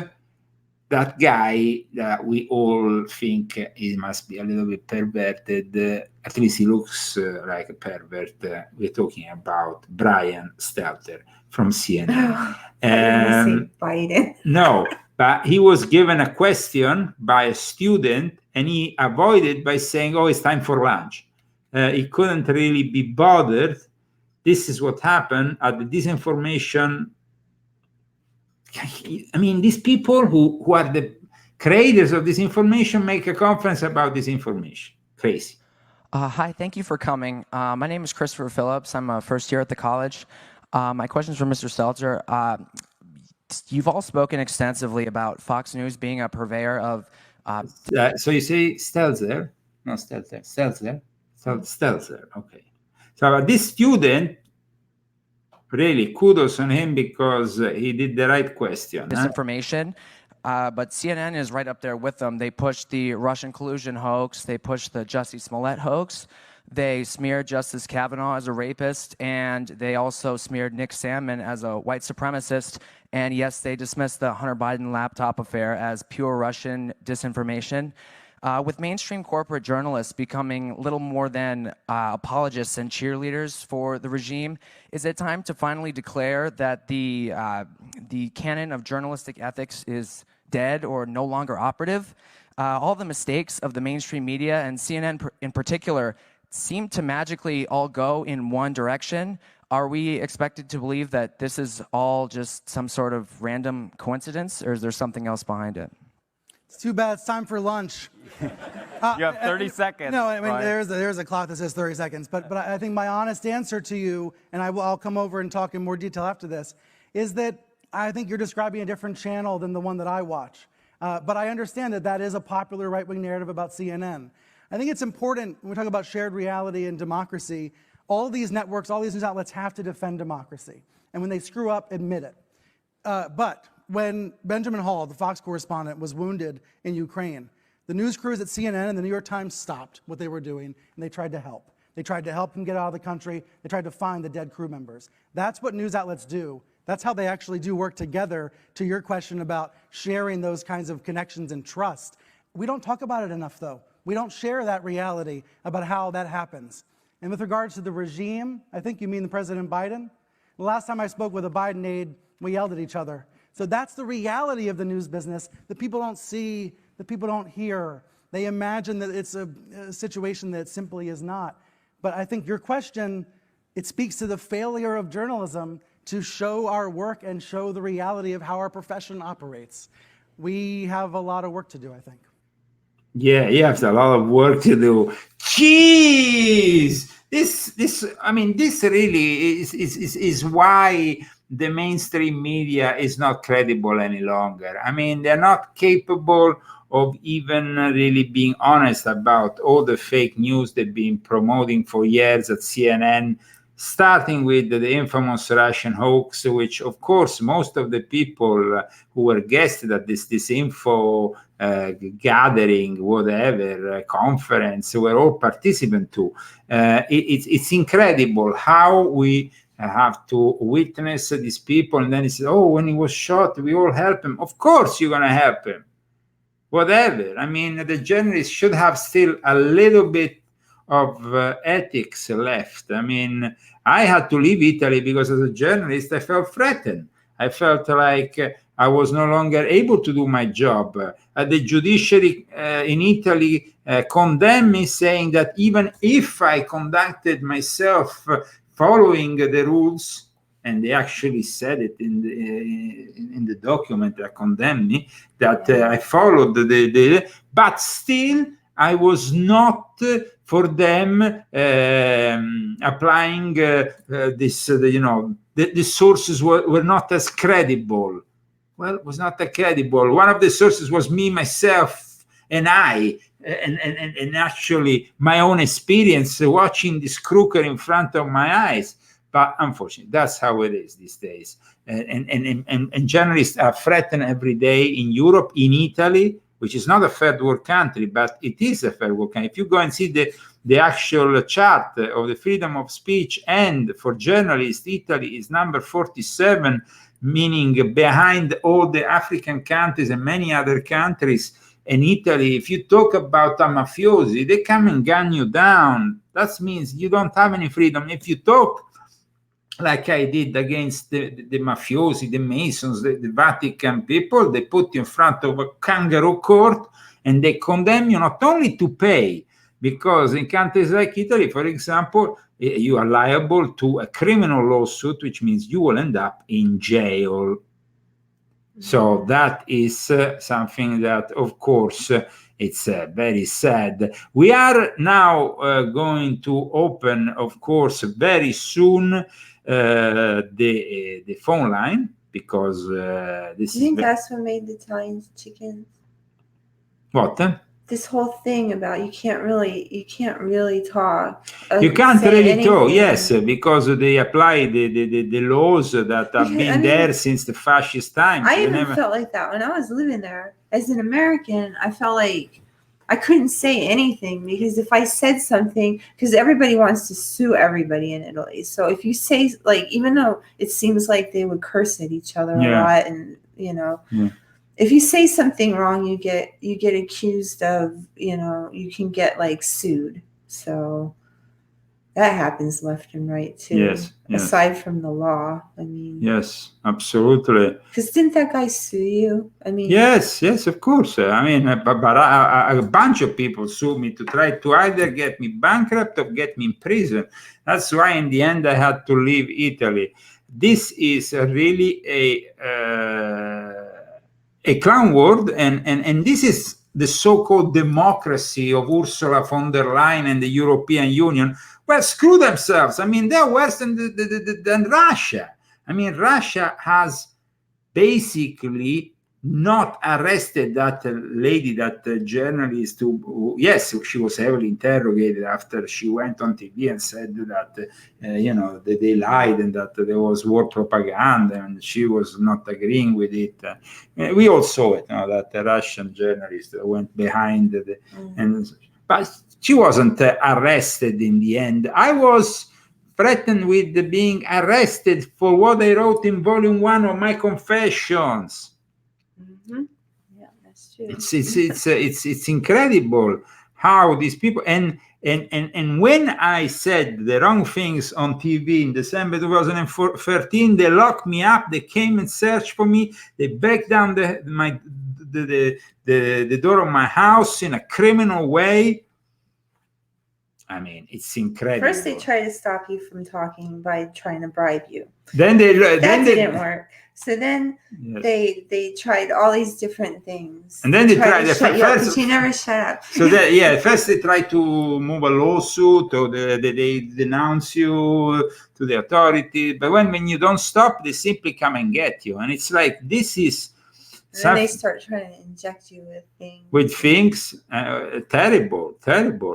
A: that guy that we all think he must be a little bit perverted. At least he looks like a pervert. We're talking about Brian Stelter from CNN.
B: Biden.
A: No, but he was given a question by a student and he avoided by saying, oh, it's time for lunch. He couldn't really be bothered. This is what happened at the disinformation. I mean, these people who are the creators of this information make a conference about this information. Crazy.
L: Hi, thank you for coming. My name is Christopher Phillips. I'm a first year at the college. My question is for Mr. Stelter. You've all spoken extensively about Fox News being a purveyor of...
A: so you say Stelter? No, Stelter. Stelter? Stelter, okay. So this student, really, kudos on him because he did the right question.
L: Disinformation, but CNN is right up there with them. They pushed the Russian collusion hoax. They pushed the Jussie Smollett hoax. They smeared Justice Kavanaugh as a rapist, and they also smeared Nick Sandmann as a white supremacist. And yes, they dismissed the Hunter Biden laptop affair as pure Russian disinformation. With mainstream corporate journalists becoming little more than apologists and cheerleaders for the regime, is it time to finally declare that the canon of journalistic ethics is dead or no longer operative? All the mistakes of the mainstream media, and CNN in particular, seem to magically all go in one direction. Are we expected to believe that this is all just some sort of random coincidence, or is there something else behind it?
M: It's too bad. It's time for lunch.
N: You have 30 seconds.
M: No, I mean,
N: Brian.
M: there's a clock that says 30 seconds. But I think my honest answer to you, and I'll come over and talk in more detail after this, is that I think you're describing a different channel than the one that I watch. But I understand that that is a popular right-wing narrative about CNN. I think it's important when we talk about shared reality and democracy, all these networks, all these news outlets have to defend democracy. And when they screw up, admit it. But when Benjamin Hall, the Fox correspondent, was wounded in Ukraine, the news crews at CNN and the New York Times stopped what they were doing, and they tried to help. They tried to help him get out of the country. They tried to find the dead crew members. That's what news outlets do. That's how they actually do work together, to your question about sharing those kinds of connections and trust. We don't talk about it enough, though. We don't share that reality about how that happens. And with regards to the regime, I think you mean the President Biden. The last time I spoke with a Biden aide, we yelled at each other. So that's the reality of the news business that people don't see, that people don't hear. They imagine that it's a situation that it simply is not. But I think your question, it speaks to the failure of journalism to show our work and show the reality of how our profession operates. We have a lot of work to do, I think.
A: Yeah, you have a lot of work to do. Jeez! This really is why the mainstream media is not credible any longer. I mean, they're not capable of even really being honest about all the fake news they've been promoting for years at CNN, starting with the infamous Russian hoax, which, of course, most of the people who were guests at this info gathering, whatever, conference, were all participants to. It's incredible how we have to witness these people, and then he said, oh, when he was shot, we all help him. Of course you're going to help him. Whatever. I mean, the journalists should have still a little bit of ethics left. I mean, I had to leave Italy because as a journalist, I felt threatened. I felt like I was no longer able to do my job. The judiciary in Italy condemned me, saying that even if I conducted myself following the rules, and they actually said it in the document that condemned me, that I followed but still I was not for them applying this, the sources were not as credible. Well, it was not that credible. One of the sources was me, myself, and I, and actually my own experience watching this croaker in front of my eyes. But unfortunately, that's how it is these days. And journalists are threatened every day in Europe, in Italy, which is not a third world country, but it is a third world country. If you go and see the actual chart of the freedom of speech, and for journalists, Italy is number 47, meaning behind all the African countries and many other countries. In Italy, if you talk about a mafiosi, they come and gun you down. That means you don't have any freedom. If you talk like I did against the mafiosi, the Masons, the Vatican people, they put you in front of a kangaroo court and they condemn you not only to pay, because in countries like Italy, for example, you are liable to a criminal lawsuit, which means you will end up in jail. So that is something that, of course, it's very sad. We are now going to open, of course, very soon the phone line, because this
B: You think that's what made the Italian chickens?
A: What?
B: This whole thing about you can't really talk.
A: You can't
B: say
A: really
B: anything.
A: talk, yes, because they apply the laws that have been there since the fascist times.
B: I even felt like that when I was living there. As an American, I felt like I couldn't say anything, because if I said something, because everybody wants to sue everybody in Italy. So if you say, like, even though it seems like they would curse at each other a lot, and if you say something wrong, you get accused of, you can get like sued. So that happens left and right too.
A: Yes.
B: Aside from the law, I mean.
A: Yes, absolutely.
B: Because didn't that guy sue you? I mean.
A: Yes, of course. I mean, but a bunch of people sued me to try to either get me bankrupt or get me in prison. That's why in the end I had to leave Italy. This is really a clown world, and this is the so-called democracy of Ursula von der Leyen and the European Union. Well, screw themselves. I mean, they're worse than Russia. I mean, Russia has basically not arrested that lady, that journalist who, yes, she was heavily interrogated after she went on TV and said that, that they lied and that there was war propaganda, and she was not agreeing with it. We all saw it, that the Russian journalist went behind but she wasn't arrested in the end. I was threatened with being arrested for what I wrote in volume 1 of my confessions.
B: Mm-hmm. Yeah, that's true.
A: It's incredible how these people and when I said the wrong things on TV in December 2013, they locked me up. They came and searched for me. They broke down the door of my house in a criminal way. I mean, it's incredible.
B: First, they try to stop you from talking by trying to bribe you.
A: That
B: didn't work. So then they tried all these different things.
A: And then they tried
B: to shut you up, but you never shut up.
A: So first they try to move a lawsuit, or they denounce you to the authority. But when you don't stop, they simply come and get you. And it's like, this is...
B: And then they start trying to inject you with things.
A: Terrible.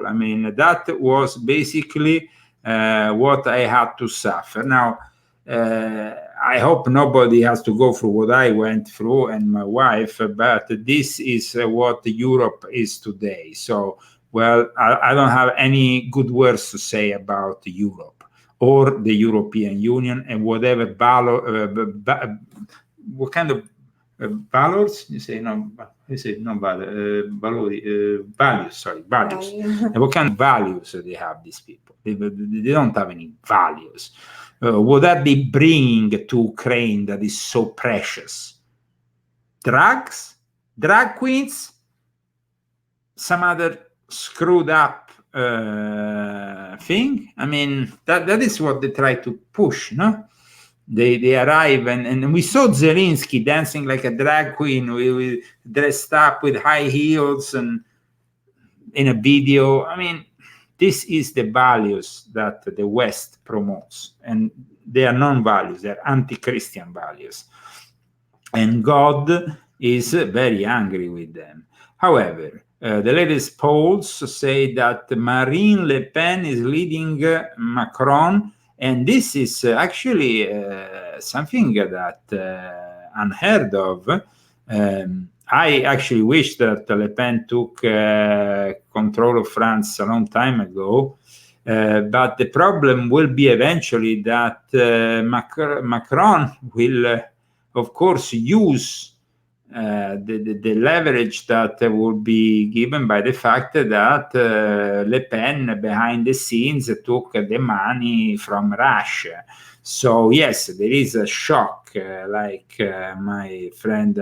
A: I mean, that was basically what I had to suffer. Now, I hope nobody has to go through what I went through and my wife, but this is what Europe is today. So, well, I don't have any good words to say about Europe or the European Union and whatever what kind of valors you say? No, you say no values. Sorry, values. And what kind of values they have, these people? They don't have any values. What are they bringing to Ukraine that is so precious? Drugs, drag queens, some other screwed up thing. I mean, that is what they try to push, no? They arrive and we saw Zelensky dancing like a drag queen, we dressed up with high heels and in a video. I mean, this is the values that the West promotes, and they are non-values, they're anti-Christian values. And God is very angry with them. However, the latest polls say that Marine Le Pen is leading Macron, And this is actually something that unheard of. I actually wish that Le Pen took control of France a long time ago. But the problem will be eventually that Macron will, of course, use the leverage that will be given by the fact that Le Pen behind the scenes took the money from Russia. So yes, there is a shock, like my friend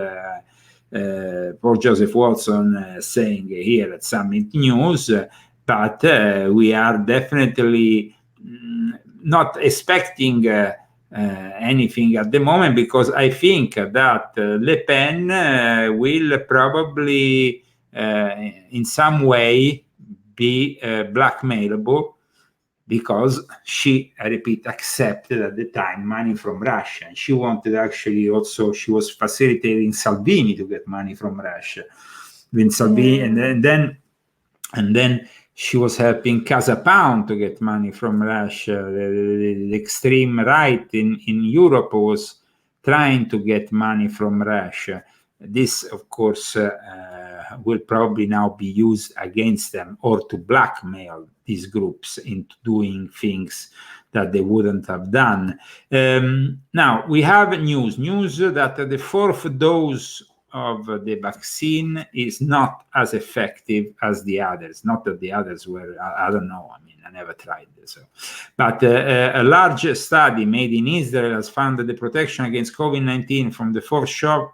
A: Paul Joseph Watson saying here at Summit News, but we are definitely not expecting anything at the moment, because I think that Le Pen will probably in some way be blackmailable, because she, I repeat, accepted at the time money from Russia, and she wanted actually also, she was facilitating Salvini to get money from Russia. When Salvini, and then she was helping Casa Pound to get money from Russia. The extreme right in Europe was trying to get money from Russia. This, of course, will probably now be used against them, or to blackmail these groups into doing things that they wouldn't have done. Now, we have news that the fourth dose of the vaccine is not as effective as the others. Not that the others were, I don't know, I mean, I never tried this. So. But a large study made in Israel has found that the protection against COVID-19 from the fourth shot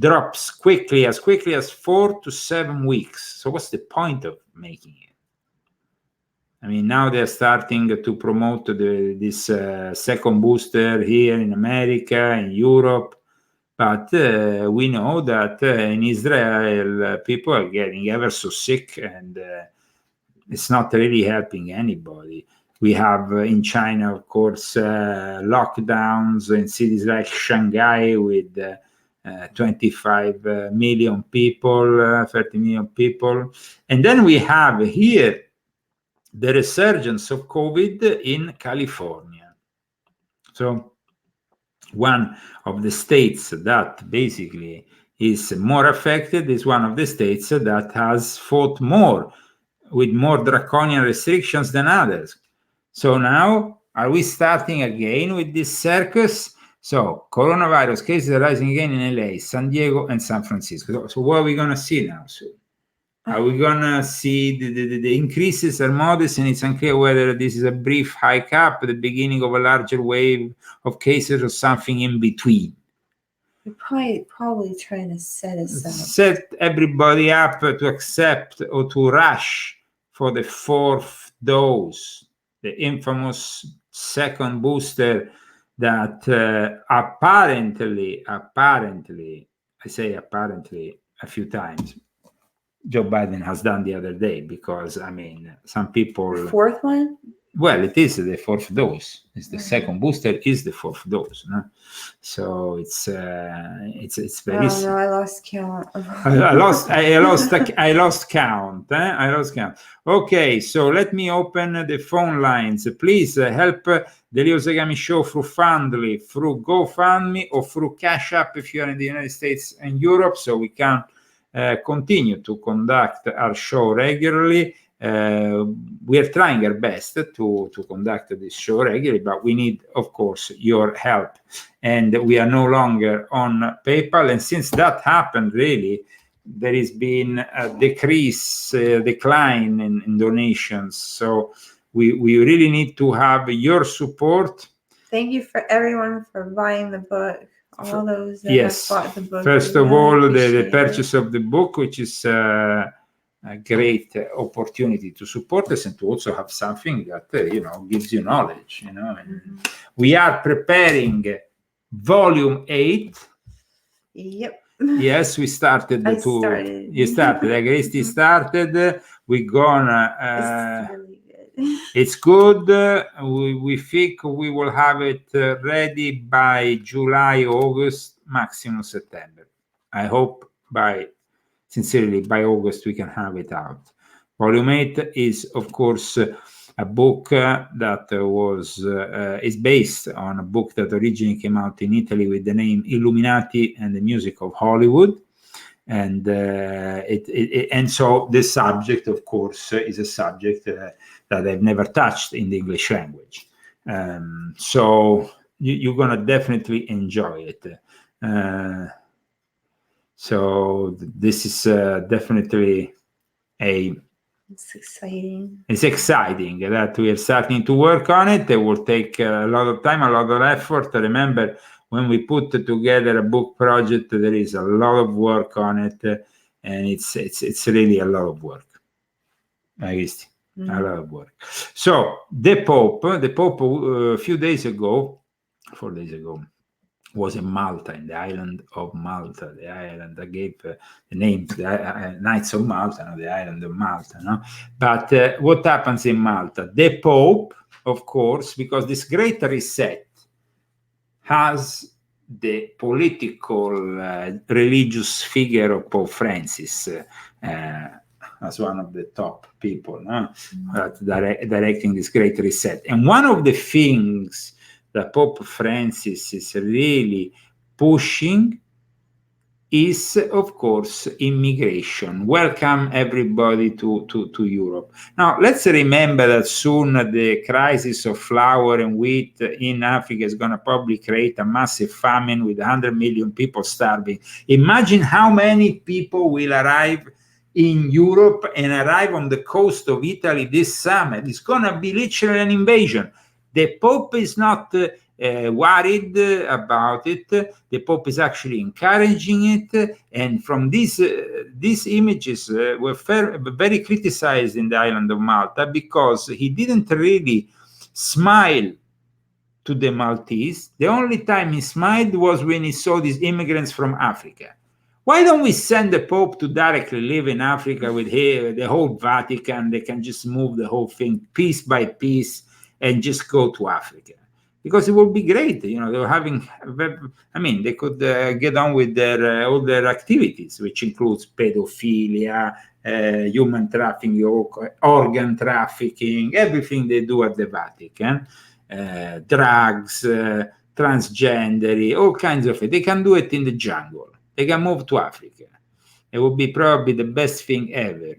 A: drops quickly as 4 to 7 weeks. So what's the point of making it? I mean, now they're starting to promote this second booster here in America, in Europe. But we know that in Israel, people are getting ever so sick, and it's not really helping anybody. We have in China, of course, lockdowns in cities like Shanghai with 25 million people, 30 million people. And then we have here the resurgence of COVID in California. So one of the states that basically is more affected is one of the states that has fought more with more draconian restrictions than others. So now, are we starting again with this circus? So coronavirus cases are rising again in LA, San Diego, and San Francisco. So what are we going to see now soon? Are we going to see the increases are modest, and it's unclear whether this is a brief hike up, the beginning of a larger wave of cases, or something in between?
B: We're probably trying to set us up.
A: Set everybody up to accept or to rush for the fourth dose, the infamous second booster that apparently, I say apparently a few times, Joe Biden has done the other day, because, I mean, some people...
B: The fourth one?
A: Well, it is the fourth dose. It's the second booster is the fourth dose. No? So it's very...
B: Oh, no, I lost count.
A: I lost count. I lost count. Okay, so let me open the phone lines. Please help the Leo Zagami Show through Fundly, through GoFundMe, or through Cash App if you're in the United States and Europe, so we can continue to conduct our show regularly. We are trying our best to conduct this show regularly, but we need, of course, your help. And we are no longer on PayPal. And since that happened, really, there has been a decline in donations. So we really need to have your support.
B: Thank you for everyone for buying the book. All those that
A: yes.
B: have bought the book.
A: First of all, the purchase of the book, which is a great opportunity to support us and to also have something that gives you knowledge. And we are preparing volume 8.
B: Yep.
A: Yes, we started. You started. Agristi started. We're gonna. It's good. We think we will have it ready by July, August, maximum September. I hope sincerely by August we can have it out. Volume 8 is, of course, a book that is based on a book that originally came out in Italy with the name Illuminati and the Music of Hollywood. And and so this subject, of course, is a subject that I've never touched in the English language. So you're going to definitely enjoy it. So this is definitely
B: It's exciting.
A: It's exciting that we are starting to work on it. It will take a lot of time, a lot of effort. Remember, when we put together a book project, there is a lot of work on it, and it's really a lot of work. A lot of work. So the Pope, a few days ago, 4 days ago, was in Malta, in the island of Malta. The island I gave the name to the Knights of Malta, no, the island of Malta. No? But what happens in Malta? The Pope, of course, because this great reset has the political, religious figure of Pope Francis as one of the top people, no? Directing this great reset. And one of the things that Pope Francis is really pushing is, of course, immigration. Welcome everybody to Europe. Now, let's remember that soon the crisis of flour and wheat in Africa is going to probably create a massive famine with 100 million people starving. Imagine how many people will arrive in Europe and arrive on the coast of Italy this summer. It's going to be literally an invasion. The Pope is not worried about it. The Pope is actually encouraging it. And from these images were very criticized in the island of Malta because he didn't really smile to the Maltese. The only time he smiled was when he saw these immigrants from Africa. Why don't we send the Pope to directly live in Africa with the whole Vatican? They can just move the whole thing piece by piece and just go to Africa, because it would be great. You know, they were having, I mean, they could get on with all their activities, which includes pedophilia, human trafficking, organ trafficking, everything they do at the Vatican, drugs, transgender, all kinds of it. They can do it in the jungle. They can move to Africa. It would be probably the best thing ever.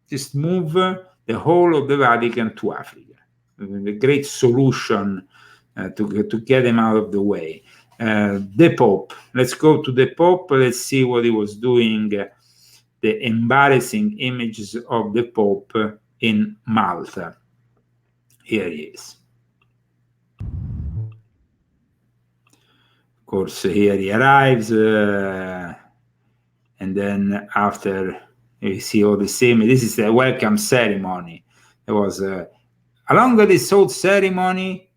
A: Just move the whole of the Vatican to Africa. The great solution to get them out of the way. The Pope. Let's go to the Pope. Let's see what he was doing. The embarrassing images of the Pope in Malta. Here he is. Of course, here he arrives. And then after you see all the same, this is the welcome ceremony. There was along with this whole ceremony,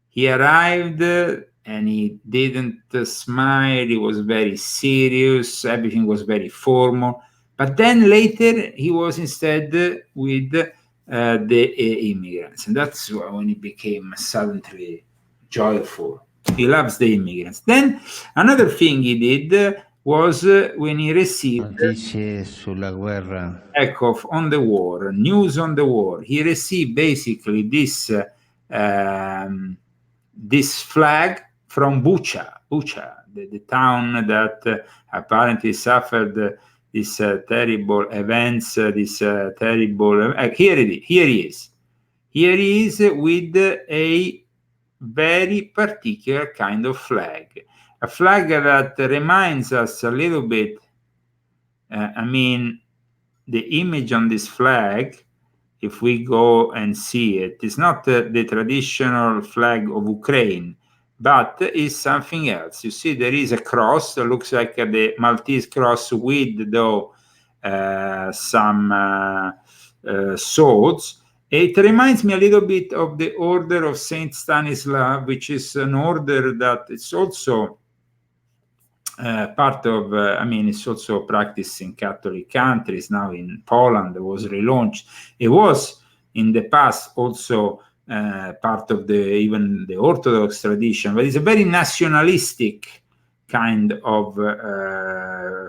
A: he arrived and he didn't smile. He was very serious. Everything was very formal. But then later, he was instead with the immigrants. And that's when he became suddenly joyful. He loves the immigrants. Then another thing he did was when he received
O: sulla guerra.
A: On the war, news on the war. He received basically this flag from Bucha, the town that apparently suffered these terrible events. Here he is. Here he is with a very particular kind of flag. A flag that reminds us a little bit, the image on this flag, if we go and see it, is not the traditional flag of Ukraine, but is something else. You see, there is a cross that looks like the Maltese cross with, though, some swords. It reminds me a little bit of the Order of Saint Stanislav, which is an order that it's also part of, it's also practiced in Catholic countries. Now in Poland, it was relaunched. It was in the past also part of even the Orthodox tradition, but it's a very nationalistic kind of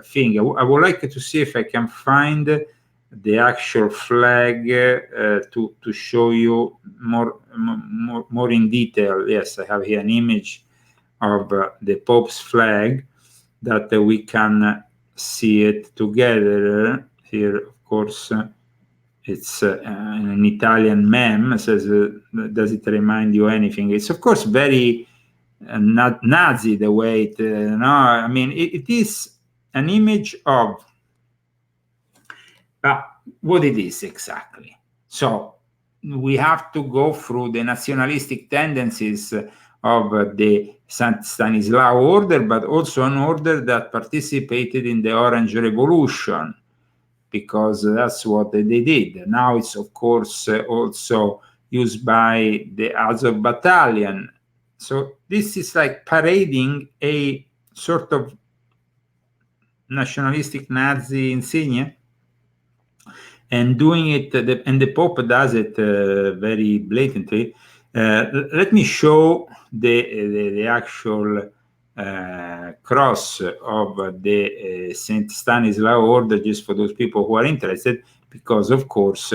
A: thing. I would like to see if I can find the actual flag to show you more in detail. Yes, I have here an image of the Pope's flag that we can see it together. Here, of course, it's an Italian meme. It says, does it remind you anything? It's, of course, very not Nazi the way it, no, I mean, it is an image of what it is exactly. So we have to go through the nationalistic tendencies of the St. Stanislaus order, but also an order that participated in the Orange Revolution, because that's what they did. Now it's, of course, also used by the Azov Battalion. So this is like parading a sort of nationalistic Nazi insignia and doing it, and the Pope does it very blatantly. Let me show the actual cross of the St. Stanislaus order, just for those people who are interested, because of course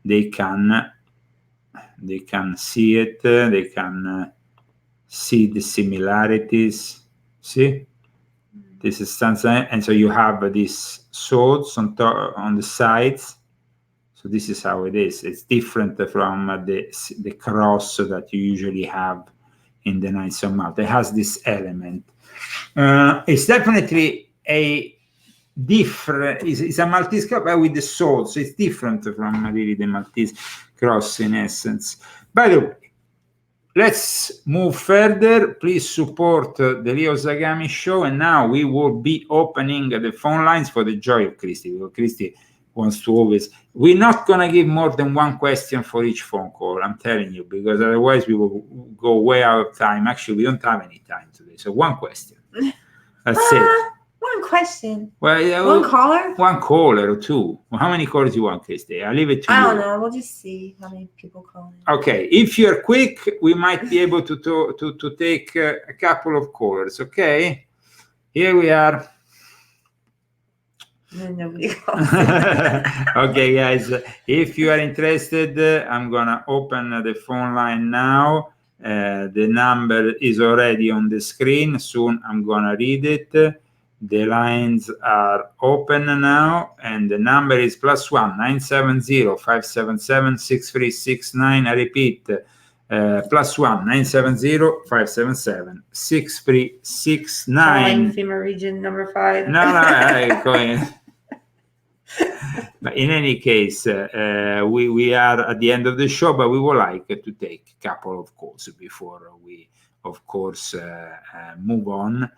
A: they can see it, they can see the similarities. See, this is Stanislaus, and so you have these swords on top, on the sides. So this is how it is. It's different from the cross that you usually have in the Knights of Malta. It has this element. It's definitely a different. It's a Maltese cross, but with the sword. So it's different from really the Maltese cross in essence. By the way, let's move further. Please support the Leo Zagami show. And now we will be opening the phone lines for the joy of Christy. Because Christy wants to always. We're not going to give more than one question for each phone call, I'm telling you, because otherwise we will go way out of time. Actually, we don't have any time today. So one question. That's it.
B: One question.
A: Well,
B: one caller?
A: One caller or two. Well, how many callers you want, Christy? I'll leave it to you.
B: I don't know. We'll just see how many people call in.
A: Okay. If you're quick, we might be able to take a couple of callers. Okay. Here we are.
B: Nobody calls.
A: Okay, guys, if you are interested, I'm gonna open the phone line now. The number is already on the screen. Soon I'm gonna read it. The lines are open now, and the number is +1 970 577 6369. I repeat, +1 970 577 6369.
B: Calling FEMA region number 5.
A: No, going. But in any case, we are at the end of the show, but we would like to take a couple of calls before we, of course, move on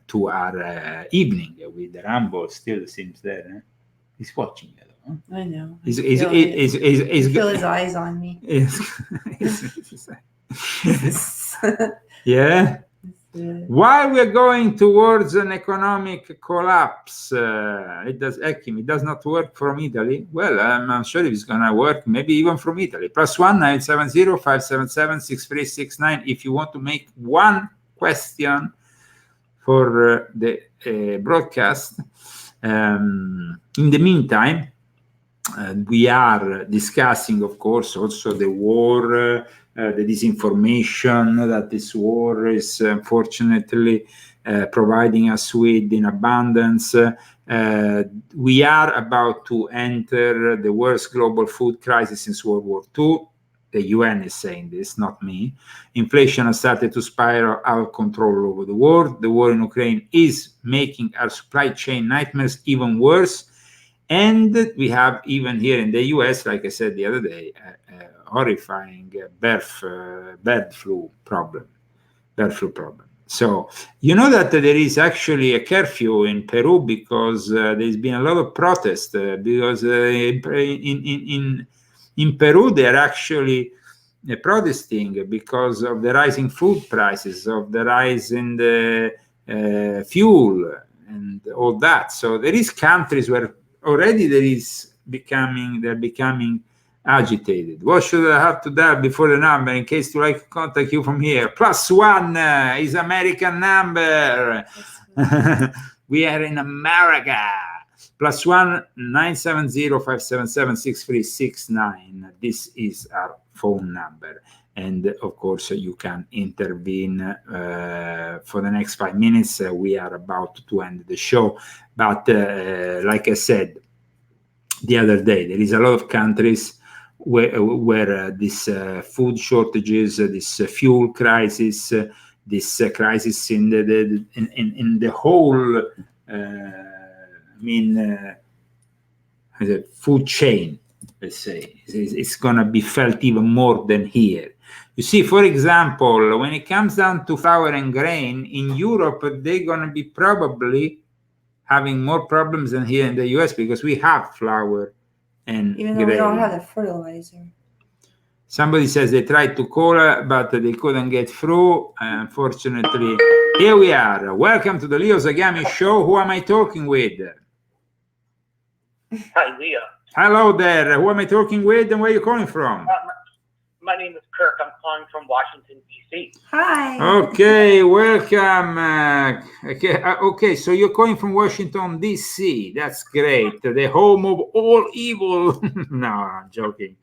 A: to our evening with Rambo. Still seems there. Eh? He's watching it. Huh?
B: I know.
A: He's
B: feel his eyes on me.
A: Yeah. While we're going towards an economic collapse, it does not work from Italy. Well, I'm sure it's going to work maybe even from Italy. +1 970 577 6369. If you want to make one question for the broadcast. In the meantime, we are discussing, of course, also the war, the disinformation that this war is unfortunately providing us with in abundance. We are about to enter the worst global food crisis since World War II. The UN is saying this, not me. Inflation has started to spiral out of control all over the world. The war in Ukraine is making our supply chain nightmares even worse. And we have, even here in the US, like I said the other day, horrifying bird flu problem. So you know that there is actually a curfew in Peru because there's been a lot of protest because in Peru they're actually protesting because of the rising food prices, of the rise in the fuel and all that. So there is countries where already they're becoming agitated. What should I have to dial before the number in case to like contact you from here? +1 is American number. We are in America. +1 970 577 6369. This is our phone number. And of course, you can intervene for the next 5 minutes. We are about to end the show. But like I said the other day, there is a lot of countries where this food shortages, this fuel crisis, this crisis in the whole, food chain, let's say, it's going to be felt even more than here. You see, for example, when it comes down to flour and grain, in Europe, they're going to be probably having more problems than here in the US because we have flour and
B: even though
A: grain.
B: we don't have the fertilizer.
A: Somebody says they tried to call her, but they couldn't get through. Unfortunately, here we are. Welcome to the Leo Zagami Show. Who am I talking with?
P: Hi, Leo.
A: Hello there. Who am I talking with and where are you calling from?
P: My name is Kirk. I'm calling from Washington, D.C.
B: Hi.
A: Okay, welcome. Okay, so you're calling from Washington, D.C. That's great. The home of all evil. No, I'm joking.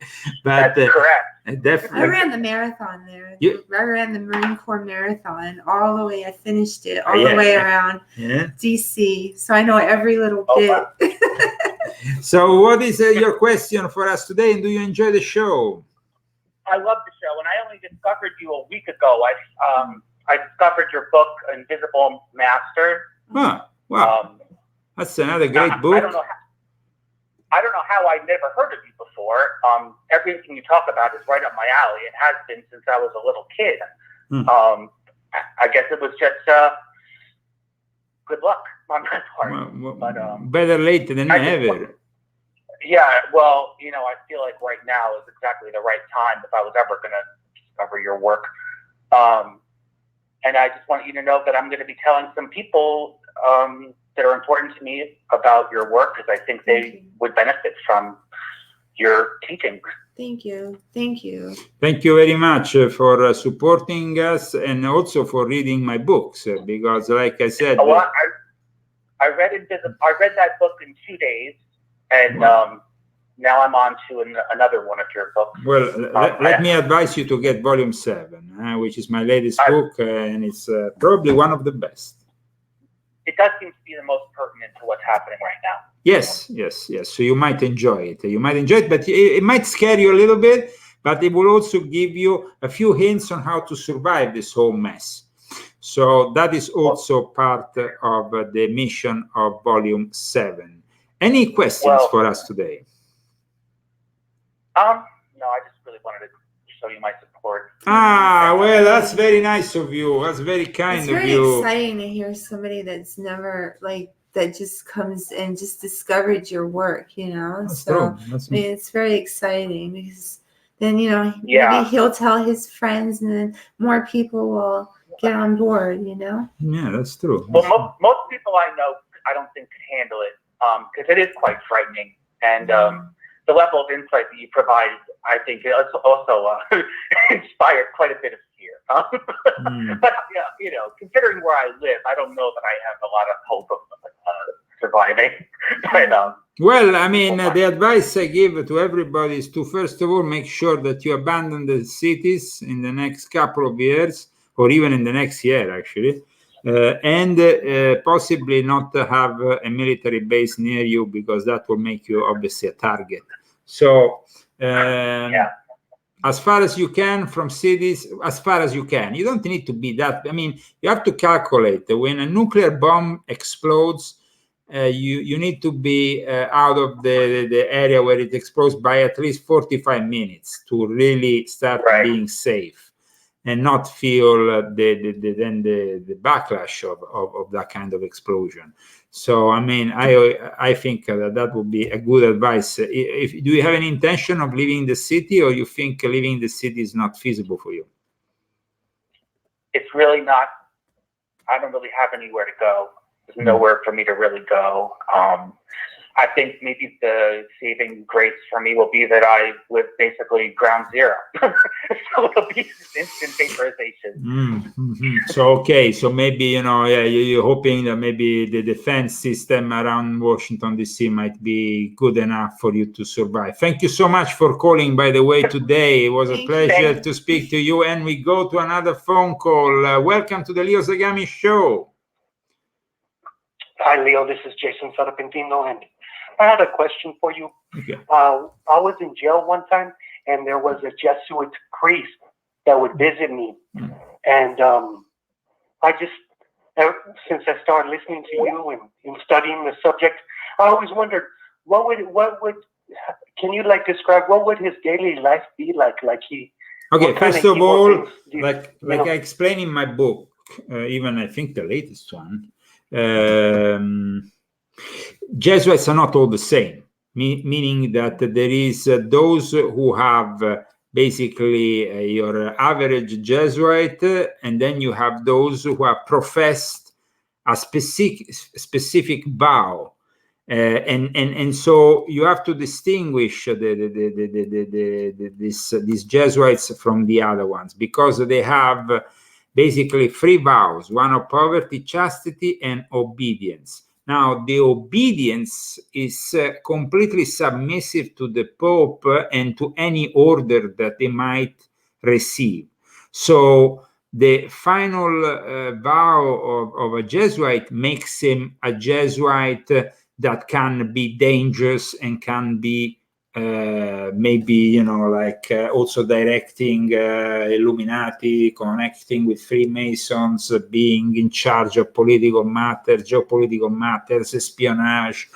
A: But,
P: that's correct.
A: Definitely.
B: I ran the marathon there. I ran the Marine Corps Marathon all the way. I finished it all the way around D.C. So I know every little bit.
P: Wow.
A: So what is your question for us today? And do you enjoy the show?
P: I love the show, and I only discovered you a week ago. I discovered your book, Invisible Master.
A: Huh. Wow. That's another great book.
P: I don't know how I never heard of you before. Everything you talk about is right up my alley. It has been since I was a little kid. I guess it was just good luck on my part. But
A: better late than never.
P: Yeah, well, I feel like right now is exactly the right time if I was ever going to discover your work. And I just want you to know that I'm going to be telling some people that are important to me about your work because I think they would benefit from your teachings.
B: Thank you. Thank you.
A: Thank you very much for supporting us and also for reading my books because, like I said...
P: Well, I read that book in 2 days. And now I'm on to another one of your books.
A: Well, let me advise you to get Volume 7, which is my latest book, and it's probably one of the best.
P: It does seem to be the most pertinent to what's happening right now.
A: Yes. So you might enjoy it. But it might scare you a little bit, but it will also give you a few hints on how to survive this whole mess. So that is also part of the mission of Volume 7. Any questions for us today?
P: No, I just really wanted to show you my support.
A: Well, that's very nice of you. That's very kind of you.
B: It's very exciting to hear somebody that's never that just comes and just discovered your work,
A: That's
B: so
A: true.
B: I mean, it's very exciting because then maybe he'll tell his friends and then more people will get on board.
A: Yeah, that's true.
P: Well, most people I know I don't think can handle it. Because it is quite frightening, and the level of insight that you provide, I think, also inspired quite a bit of fear. But considering where I live, I don't know that I have a lot of hope of surviving.
A: Well, I mean, the advice I give to everybody is to first of all make sure that you abandon the cities in the next couple of years, or even in the next year, actually. And possibly not have a military base near you because that will make you obviously a target. So as far as you can from cities, as far as you can. You don't need to be that. I mean, you have to calculate that when a nuclear bomb explodes, you need to be out of the area where it explodes by at least 45 minutes to really start being safe. And not feel the backlash of that kind of explosion. So, I mean, I think that would be a good advice. Do you have any intention of leaving the city, or you think leaving the city is not feasible for you?
P: It's really not. I don't really have anywhere to go. There's nowhere for me to really go. I think maybe the saving grace for me will be that I live basically ground zero. So it'll be instant vaporization.
A: So, okay, so maybe, you're hoping that maybe the defense system around Washington, D.C. might be good enough for you to survive. Thank you so much for calling, by the way, today. It was a pleasure to speak to you. And we go to another phone call. Welcome to the Leo Zagami Show.
Q: Hi, Leo. This is Jason Sarapentino, and I had a question for you.
A: Okay.
Q: I was in jail one time, and there was a Jesuit priest that would visit me. And I just, since I started listening to you and studying the subject, I always wondered, can you describe what would his daily life be like?
A: Okay, first of all, like I explain in my book, even I think the latest one, Jesuits are not all the same, meaning that there is those who have basically your average Jesuit, and then you have those who have professed a specific vow. And so you have to distinguish these Jesuits from the other ones, because they have basically 3 vows: one of poverty, chastity, and obedience. Now, the obedience is completely submissive to the Pope and to any order that they might receive. So the final vow of a Jesuit makes him a Jesuit that can be dangerous and can be maybe, also directing Illuminati, connecting with Freemasons, being in charge of political matters, geopolitical matters, espionage,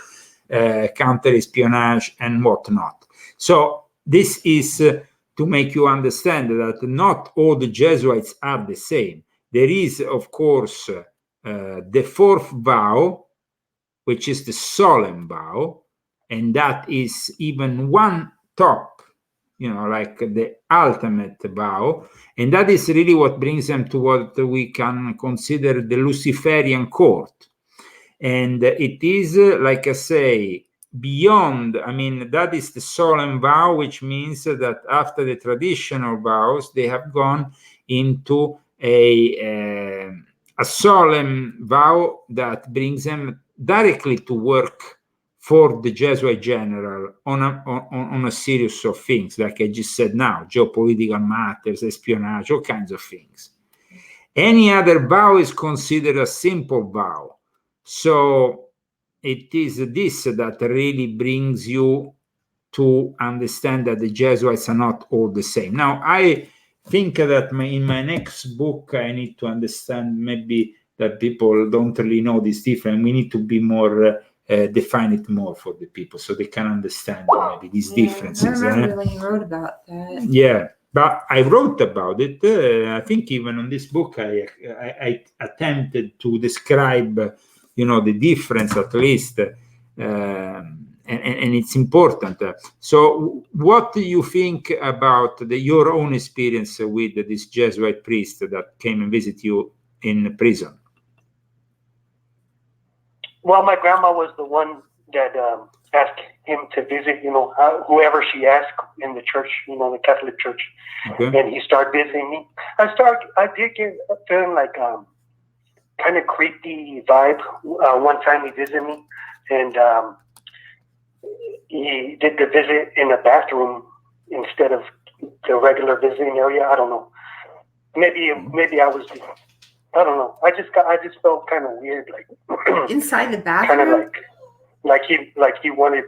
A: counter-espionage, and whatnot. So this is to make you understand that not all the Jesuits are the same. There is, of course, the 4th vow, which is the solemn vow, and that is even one top, like the ultimate vow. And that is really what brings them to what we can consider the Luciferian court. And it is, like I say, beyond, that is the solemn vow, which means that after the traditional vows, they have gone into a solemn vow that brings them directly to work for the Jesuit general on a series of things, like I just said now, geopolitical matters, espionage, all kinds of things. Any other vow is considered a simple vow. So it is this that really brings you to understand that the Jesuits are not all the same. Now, I think that in my next book, I need to understand maybe that people don't really know this difference. We need to be more define it more for the people so they can understand maybe these differences.
B: I remember when you wrote about that.
A: Yeah, but I wrote about it. I think even on this book, I attempted to describe, the difference at least, and it's important. So, what do you think about your own experience with this Jesuit priest that came and visited you in prison?
Q: Well, my grandma was the one that asked him to visit, whoever she asked in the church, the Catholic Church. Okay. And he started visiting me. I did get feeling like kind of creepy vibe. One time he visited me, and he did the visit in a bathroom instead of the regular visiting area. I don't know. Maybe I was. I don't know. I just felt kind of weird, like
B: inside the bathroom.
Q: Kind of like he wanted.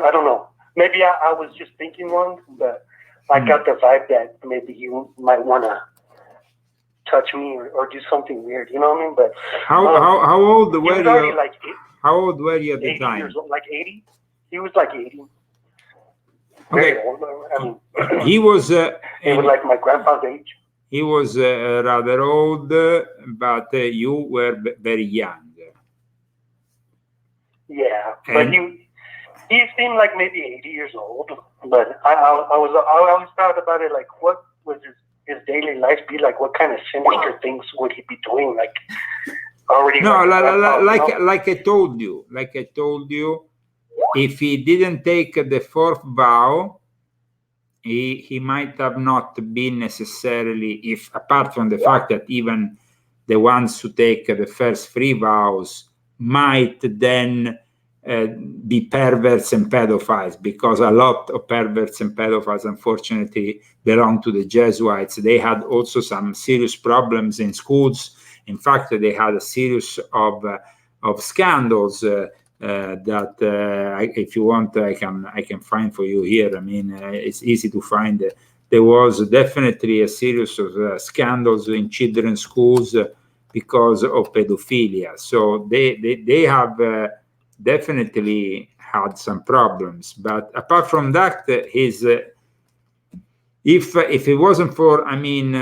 Q: I don't know. Maybe I was just thinking wrong, but I got the vibe that maybe he might want to touch me or do something weird. You know what I mean? But
A: how old were you?
Q: Like
A: how old were you at the
Q: 80
A: time?
Q: Years old, like 80. He was like 80.
A: Okay.
Q: Very old.
A: He was.
Q: He was like my grandpa's age.
A: He was rather old, but you were very young.
Q: Yeah, but he seemed like maybe 80 years old. But I always thought about it, like, what would his daily life be like? What kind of sinister things would he be doing? Like, already.
A: No, like I told you, if he didn't take the fourth vow, he might have not been necessarily, if apart from the fact that even the ones who take the first 3 vows might then be perverts and pedophiles, because a lot of perverts and pedophiles unfortunately belong to the Jesuits. They had also some serious problems in schools. In fact, they had a series of scandals that if you want, I can find for you here. I mean, it's easy to find. There was definitely a series of scandals in children's schools because of pedophilia. So they have definitely had some problems. But apart from that, his if it wasn't for, I mean,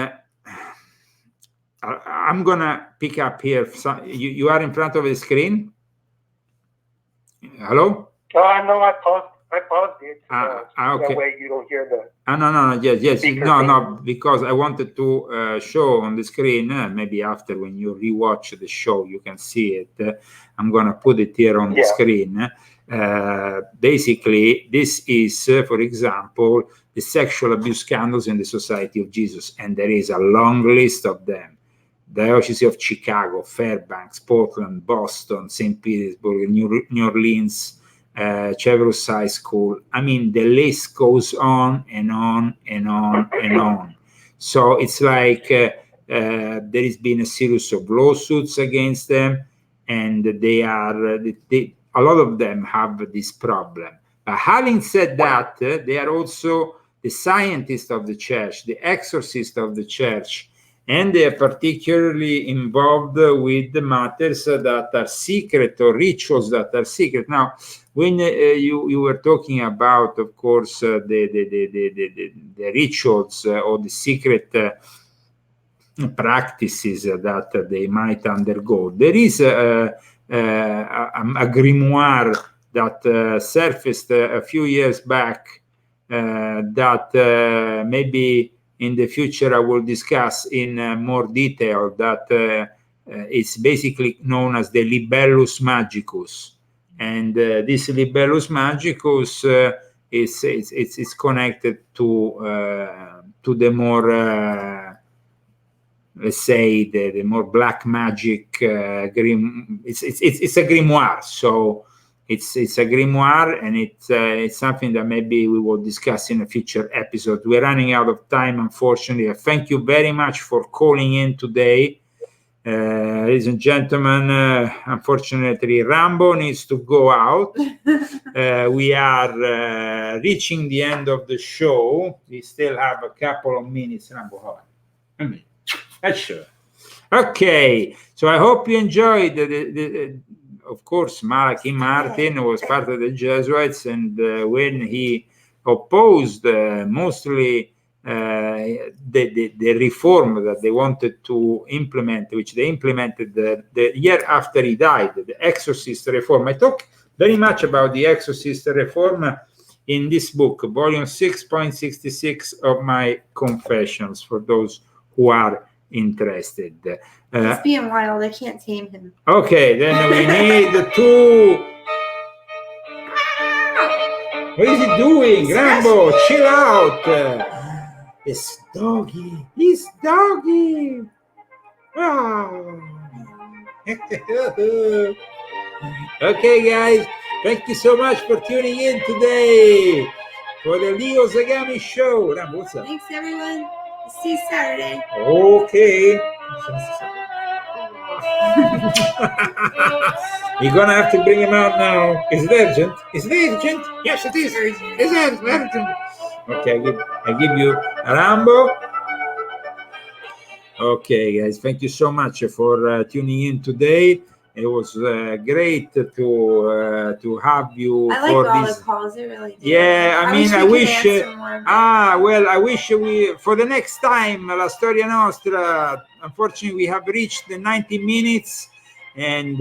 A: I'm gonna pick up here. You are in front of the screen. Hello?
Q: Oh, no, I paused it.
A: Okay.
Q: That way you don't hear the.
A: No. Yes. No. Because I wanted to show on the screen. Maybe after, when you rewatch the show, you can see it. I'm gonna put it here on the screen. Basically, this is, for example, the sexual abuse scandals in the Society of Jesus, and there is a long list of them. Diocese of Chicago, Fairbanks, Portland, Boston, St. Petersburg, New Orleans, Cheverus High School. I mean, the list goes on and on and on and on. So it's like there has been a series of lawsuits against them, and a lot of them have this problem. But having said that, they are also the scientists of the church, the exorcists of the church, and they are particularly involved with the matters that are secret, or rituals that are secret. Now, when you were talking about, of course, the rituals or the secret practices that they might undergo, there is a grimoire that surfaced a few years back that maybe in the future I will discuss in more detail, that it's basically known as the Libellus Magicus. And this Libellus Magicus is connected to the more let's say the more black magic it's a grimoire. So it's a grimoire, and it's something that maybe we will discuss in a future episode. We're running out of time, unfortunately. I thank you very much for calling in today, ladies and gentlemen. Unfortunately, Rambo needs to go out. We are reaching the end of the show. We still have a couple of minutes. Rambo, that's sure. Okay, so I hope you enjoyed of course, Malachi Martin was part of the Jesuits, and when he opposed mostly the reform that they wanted to implement, which they implemented the year after he died, the exorcist reform. I talk very much about the exorcist reform in this book, volume 6.66 of my Confessions, for those who are interested.
B: He's being wild. I can't tame him.
A: Okay, then we need to. What is he doing? Rambo, chill out. It's doggy. He's doggy. Oh. Okay, guys. Thank you so much for tuning in today for the Leo Zagami show. Rambo, what's up?
B: Thanks, everyone. See you Saturday.
A: Okay. You're gonna have to bring him out now. Is it urgent? Is it urgent? Yes, it is. It's urgent. Okay, I give you Rambo. Okay, guys, thank you so much for tuning in today. It was great to have you.
B: I like
A: for
B: all
A: this.
B: the calls. It really did.
A: Yeah, I mean, I wish.
B: Well,
A: I wish we for the next time, La Storia Nostra. Unfortunately, we have reached the 90 minutes, and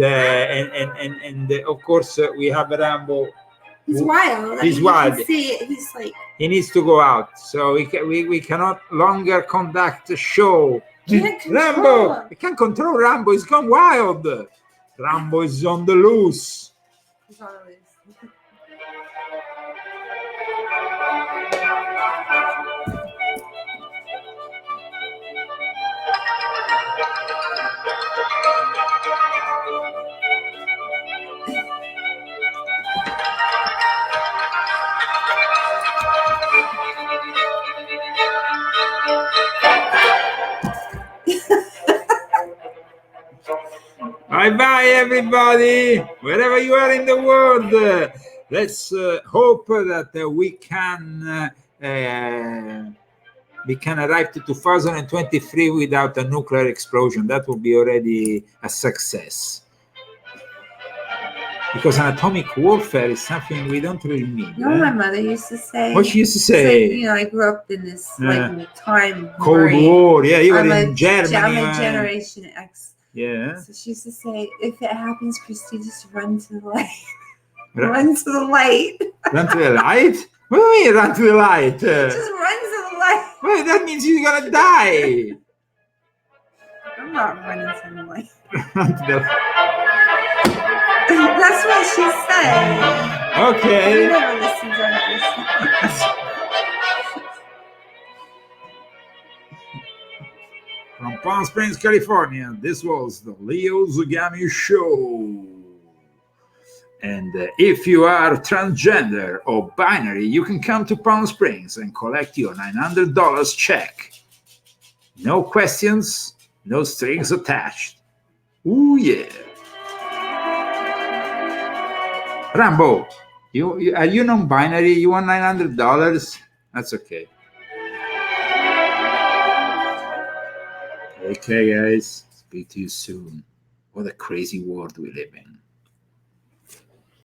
A: of course we have Rambo.
B: He's wild.
A: He's wild.
B: See it. He's like.
A: He needs to go out, so we cannot longer conduct a show. Rambo, we can't control Rambo. He's gone wild. Rambo is on the loose.
B: He's on the loose.
A: Bye everybody, wherever you are in the world. Let's hope that we can arrive to 2023 without a nuclear explosion. That would be already a success. Because an atomic warfare is something we don't really need.
B: You know what my mother used to say?
A: What she used to say?
B: Like, you know, I grew up in this time.
A: Cold War. Yeah, you were in Germany.
B: I'm a Generation X.
A: Yeah.
B: So she used to say, if it happens, Christy, just run to the light. Run to the light.
A: Run to the light? What do you mean run to the light?
B: Just run to the light.
A: Well, that means you're gonna die.
B: I'm not running to the light.
A: Run to the light.
B: That's what she said.
A: Okay.
B: You never listened to her.
A: From Palm Springs, California, this was the Leo Zagami Show. And if you are transgender or binary, you can come to Palm Springs and collect your $900 check. No questions, no strings attached. Ooh, yeah. Rambo, are you non-binary? You want $900? That's okay. Okay, guys. Speak to you soon. What a crazy world we live in.